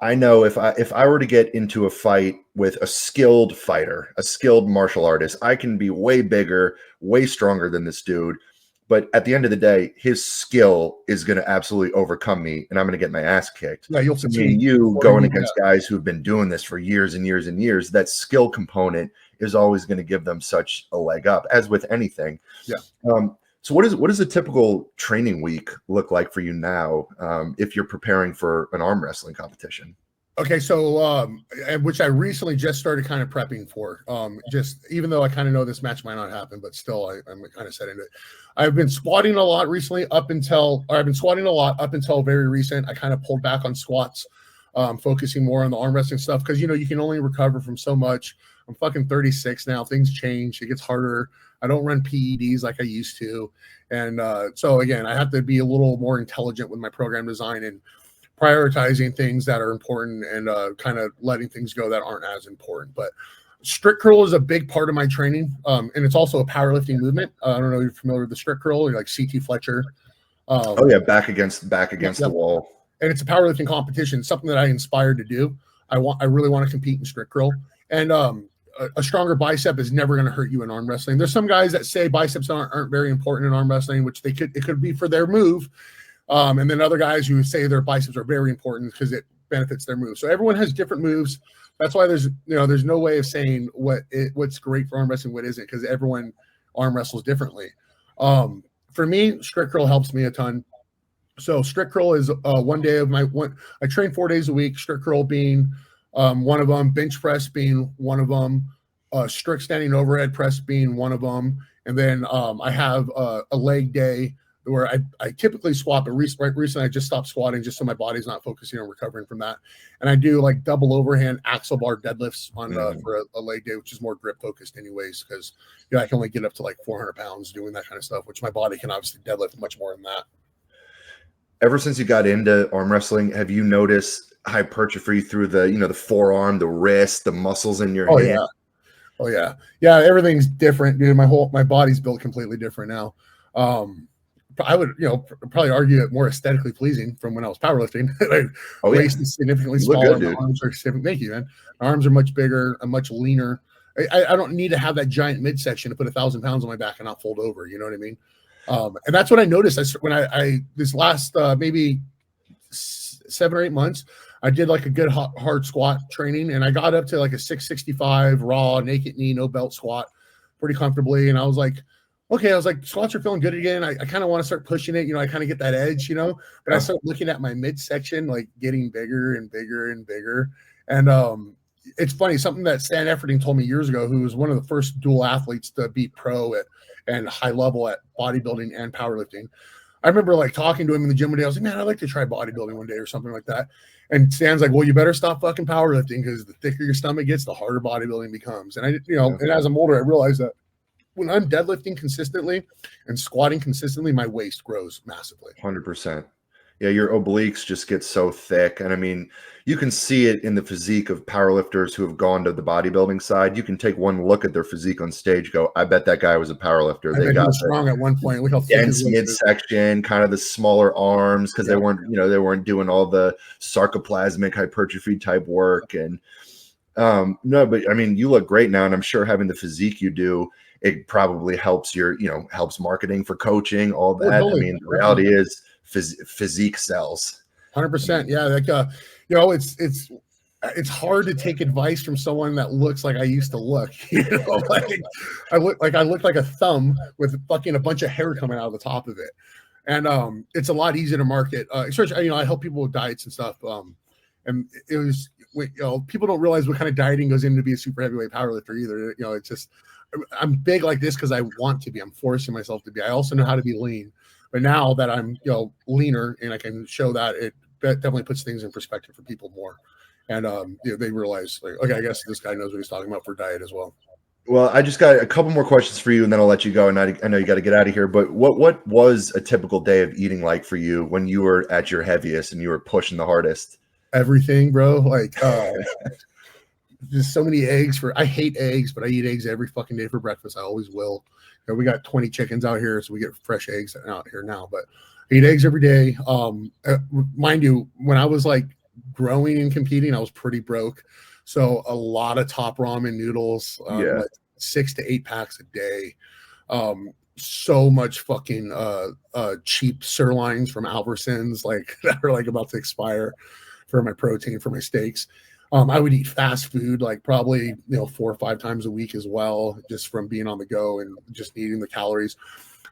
I know if I were to get into a fight with a skilled fighter, a skilled martial artist, I can be way bigger, way stronger than this dude. But at the end of the day, his skill is going to absolutely overcome me, and I'm going to get my ass kicked. Yeah, you'll So me fatigue and you before going you- against guys who've been doing this for years and years and years, that skill component is always going to give them such a leg up, as with anything. Yeah. So what does a typical training week look like for you now, if you're preparing for an arm wrestling competition? Okay, so which I recently just started kind of prepping for. Just even though I kind of know this match might not happen, but still I'm kind of set into it. I've been squatting a lot recently I've been squatting a lot up until very recent. I kind of pulled back on squats, focusing more on the arm wrestling stuff because you can only recover from so much. I'm fucking 36 now. Things change. It gets harder. I don't run PEDs like I used to. And so again, I have to be a little more intelligent with my program design and prioritizing things that are important and kind of letting things go that aren't as important. But strict curl is a big part of my training. And it's also a powerlifting movement. I don't know if you're familiar with the strict curl, like CT Fletcher. Oh yeah, back against the wall. And it's a powerlifting competition, something that I inspired to do. I really want to compete in strict curl. And a stronger bicep is never going to hurt you in arm wrestling. There's some guys that say biceps aren't very important in arm wrestling, which it could be for their move. And then other guys who say their biceps are very important because it benefits their move. So everyone has different moves. That's why there's no way of saying what's great for arm wrestling, what isn't, because everyone arm wrestles differently. For me, strict curl helps me a ton. So strict curl is one day of I train 4 days a week, strict curl being one of them, bench press being one of them, strict standing overhead press being one of them. And then I have a leg day where I typically swap, but recently I just stopped squatting just so my body's not focusing on recovering from that. And I do like double overhand axle bar deadlifts on for a leg day, which is more grip focused anyways, because I can only get up to like 400 pounds doing that kind of stuff, which my body can obviously deadlift much more than that. Ever since you got into arm wrestling, have you noticed hypertrophy through the forearm, the wrist, the muscles in your hand? Yeah. Everything's different, dude. My body's built completely different now. I would, probably argue it more aesthetically pleasing from when I was powerlifting. Waist is significantly smaller. Good, arms are thank you, man. My arms are much bigger. I'm much leaner. I don't need to have that giant midsection to put 1,000 pounds on my back and not fold over. You know what I mean? And that's what I noticed. When I this last maybe 7 or 8 months, I did like a good hard squat training, and I got up to like a 665 raw naked knee, no belt squat, pretty comfortably. And I was like, okay, squats are feeling good again. I kind of want to start pushing it. I kind of get that edge, but I start looking at my midsection, like getting bigger and bigger and bigger. And it's funny, something that Stan Efferding told me years ago, who was one of the first dual athletes to be pro and high level at bodybuilding and powerlifting. I remember like talking to him in the gym one day. I was like, man, I'd like to try bodybuilding one day or something like that. And Stan's like, well, you better stop fucking powerlifting, because the thicker your stomach gets, the harder bodybuilding becomes. And and as I'm older, I realized that when I'm deadlifting consistently and squatting consistently, my waist grows massively. 100%. Yeah, your obliques just get so thick. And I mean, you can see it in the physique of powerlifters who have gone to the bodybuilding side. You can take one look at their physique on stage, go, I bet that guy was a powerlifter. They got strong at one point. Look how thick dense midsection, kind of the smaller arms, because they weren't doing all the sarcoplasmic hypertrophy type work. And no, but I mean, you look great now, and I'm sure having the physique you do, it probably helps helps marketing for coaching, all that. Totally. I mean, the reality is physique sells. 100%. Yeah. Like, it's hard to take advice from someone that looks like I used to look, like I look like a thumb with fucking a bunch of hair coming out of the top of it. And it's a lot easier to market. Especially, I help people with diets and stuff. And it was, people don't realize what kind of dieting goes into be a super heavyweight powerlifter either. It's just, I'm big like this because I want to be. I'm forcing myself to be. I also know how to be lean, but now that I'm leaner and I can show that, it definitely puts things in perspective for people more. And they realized, like, okay, I guess this guy knows what he's talking about for diet as well. Well, I just got a couple more questions for you, and then I'll let you go. And I know you got to get out of here. But what was a typical day of eating like for you when you were at your heaviest and you were pushing the hardest? Everything, bro. Like, just so many eggs. I hate eggs, but I eat eggs every fucking day for breakfast. I always will. We got 20 chickens out here, so we get fresh eggs out here now. But I eat eggs every day. Mind you, when I was like growing and competing, I was pretty broke. So a lot of top ramen noodles, like 6 to 8 packs a day. So much fucking cheap sirloins from Albertsons, like that are like about to expire for my protein for my steaks. I would eat fast food like probably 4 or 5 times a week as well, just from being on the go and just eating the calories.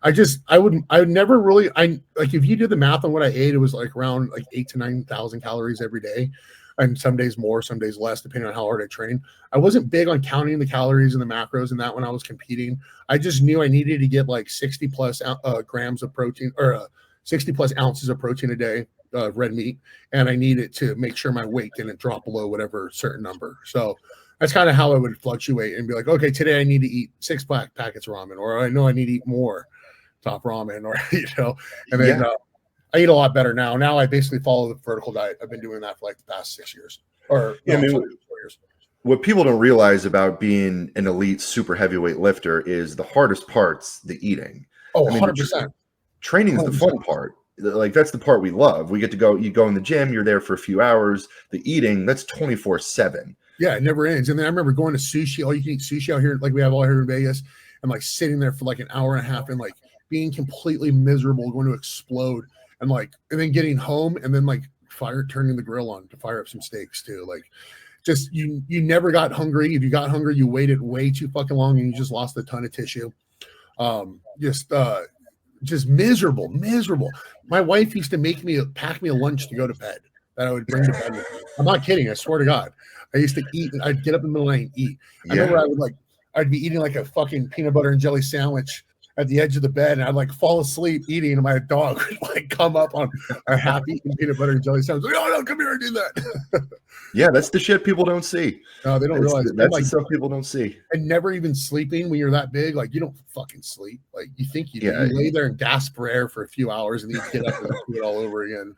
I would never really, like if you did the math on what I ate, it was like around like 8,000 to 9,000 calories every day. And some days more, some days less, depending on how hard I train. I wasn't big on counting the calories and the macros and that when I was competing. I just knew I needed to get like 60 plus grams of protein, or 60 plus ounces of protein a day, red meat. And I needed to make sure my weight didn't drop below whatever certain number. So that's kind of how I would fluctuate and be like, okay, today I need to eat 6 packets of ramen, or I know I need to eat more top ramen, or, and then, I eat a lot better now. Now I basically follow the vertical diet. I've been doing that for like the past 6 years, or 4 years. What people don't realize about being an elite super heavyweight lifter is the hardest part's the eating. Oh, 100%. Training is the fun part. Like that's the part we love. We get to go. You go in the gym. You're there for a few hours. The eating, that's 24/7. Yeah, it never ends. And then I remember going to sushi. All you can eat sushi out here, like we have all here in Vegas, and like sitting there for like an hour and a half and like being completely miserable, going to explode. And then getting home and then like turning the grill on to fire up some steaks too. Like just, you never got hungry. If you got hungry, you waited way too fucking long and you just lost a ton of tissue. Just miserable. My wife used to pack me a lunch to go to bed that I would bring to bed with me. I'm not kidding. I swear to God. I used to eat, and I'd get up in the middle of the night and eat. I remember I'd be eating like a fucking peanut butter and jelly sandwich at the edge of the bed, and I'd like fall asleep eating, and my dog would like come up on a half-eaten peanut butter and jelly sandwich. Like, oh no, come here and do that. Yeah, that's the shit people don't see. No, they don't realize that's like the stuff people don't see. And never even sleeping when you're that big, like you don't fucking sleep. Like you think you do. You lay there and gasp for air for a few hours, and then you get up and do it all over again.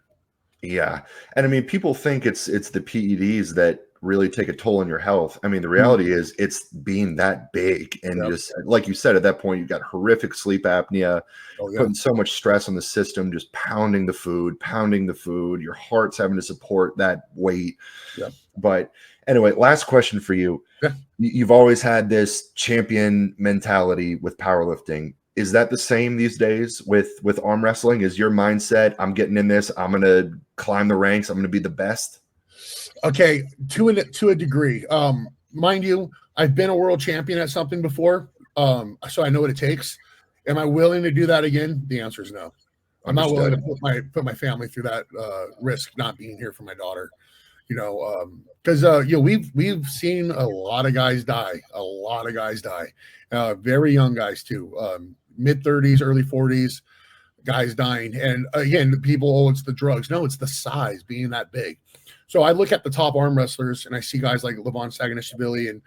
Yeah, and I mean, people think it's the PEDs that really take a toll on your health. I mean, the reality is it's being that big, and just like you said, at that point, you've got horrific sleep apnea, putting so much stress on the system, just pounding the food. Your heart's having to support that weight. Yeah. But anyway, last question for you. Yeah. You've always had this champion mentality with powerlifting. Is that the same these days with arm wrestling? Is your mindset, I'm getting in this, I'm going to climb the ranks, I'm going to be the best? Okay, to a degree. Mind you, I've been a world champion at something before, so I know what it takes. Am I willing to do that again? The answer is no. I'm not willing to put my family through that risk, not being here for my daughter. Because we've seen a lot of guys die, very young guys too, mid-30s, early 40s, guys dying. And again, people, it's the drugs. No, it's the size, being that big. So I look at the top arm wrestlers and I see guys like Levon Saganishvili, and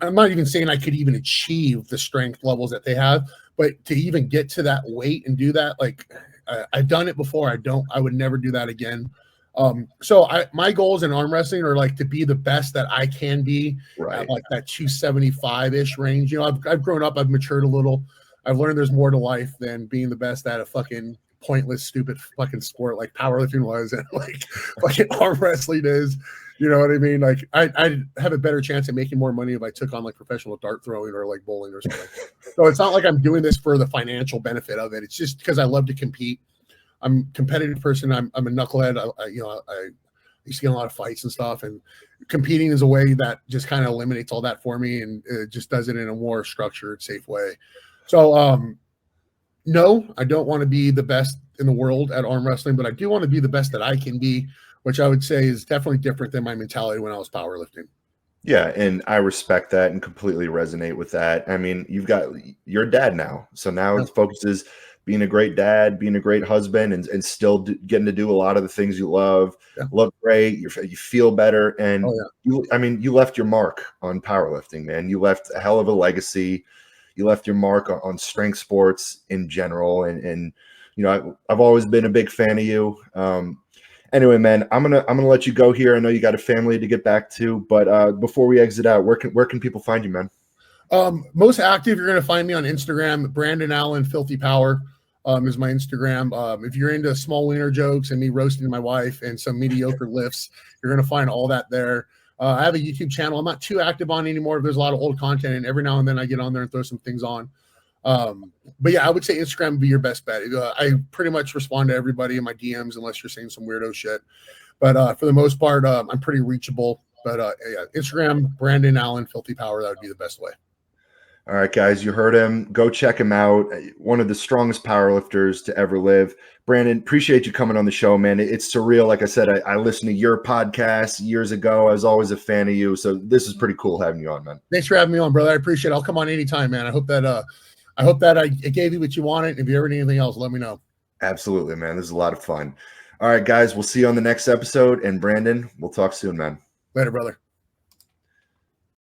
I'm not even saying I could even achieve the strength levels that they have, but to even get to that weight and do that, like I've done it before. I would never do that again. So my goals in arm wrestling are like to be the best that I can be at like that 275-ish range. I've grown up, I've matured a little. I've learned there's more to life than being the best at a fucking pointless, stupid fucking sport like powerlifting was, and like fucking arm wrestling is. You know what I mean? Like I'd have a better chance of making more money if I took on like professional dart throwing or like bowling or something. So it's not like I'm doing this for the financial benefit of it. It's just because I love to compete. I'm a competitive person. I'm a knucklehead. I used to get in a lot of fights and stuff, and competing is a way that just kind of eliminates all that for me, and it just does it in a more structured, safe way. So, no, I don't want to be the best in the world at arm wrestling, but I do want to be the best that I can be, which I would say is definitely different than my mentality when I was powerlifting. Yeah, and I respect that and completely resonate with that. I mean, you're a dad now, so now the focus is being a great dad, being a great husband, and still getting to do a lot of the things you love. Yeah. Look great, you feel better, and you left your mark on powerlifting, man. You left a hell of a legacy. You left your mark on strength sports in general, and I've always been a big fan of you. Anyway, man, I'm gonna let you go here. I know you got a family to get back to, but before we exit out, where can people find you, man? Most active, you're going to find me on Instagram. Brandon Allen Filthy Power is my Instagram. If you're into small wiener jokes and me roasting my wife and some mediocre lifts, you're going to find all that there. I have a YouTube channel. I'm not too active on anymore. There's a lot of old content, and every now and then I get on there and throw some things on. But yeah, I would say Instagram would be your best bet. I pretty much respond to everybody in my DMs unless you're saying some weirdo shit. But for the most part, I'm pretty reachable. But yeah, Instagram, Brandon Allen Filthy Power, that would be the best way. All right, guys, you heard him. Go check him out. One of the strongest powerlifters to ever live. Brandon, appreciate you coming on the show, man. It's surreal. Like I said, I listened to your podcast years ago. I was always a fan of you. So this is pretty cool having you on, man. Thanks for having me on, brother. I appreciate it. I'll come on anytime, man. I hope that I gave you what you wanted. If you ever need anything else, let me know. Absolutely, man. This is a lot of fun. All right, guys, we'll see you on the next episode. And Brandon, we'll talk soon, man. Later, brother.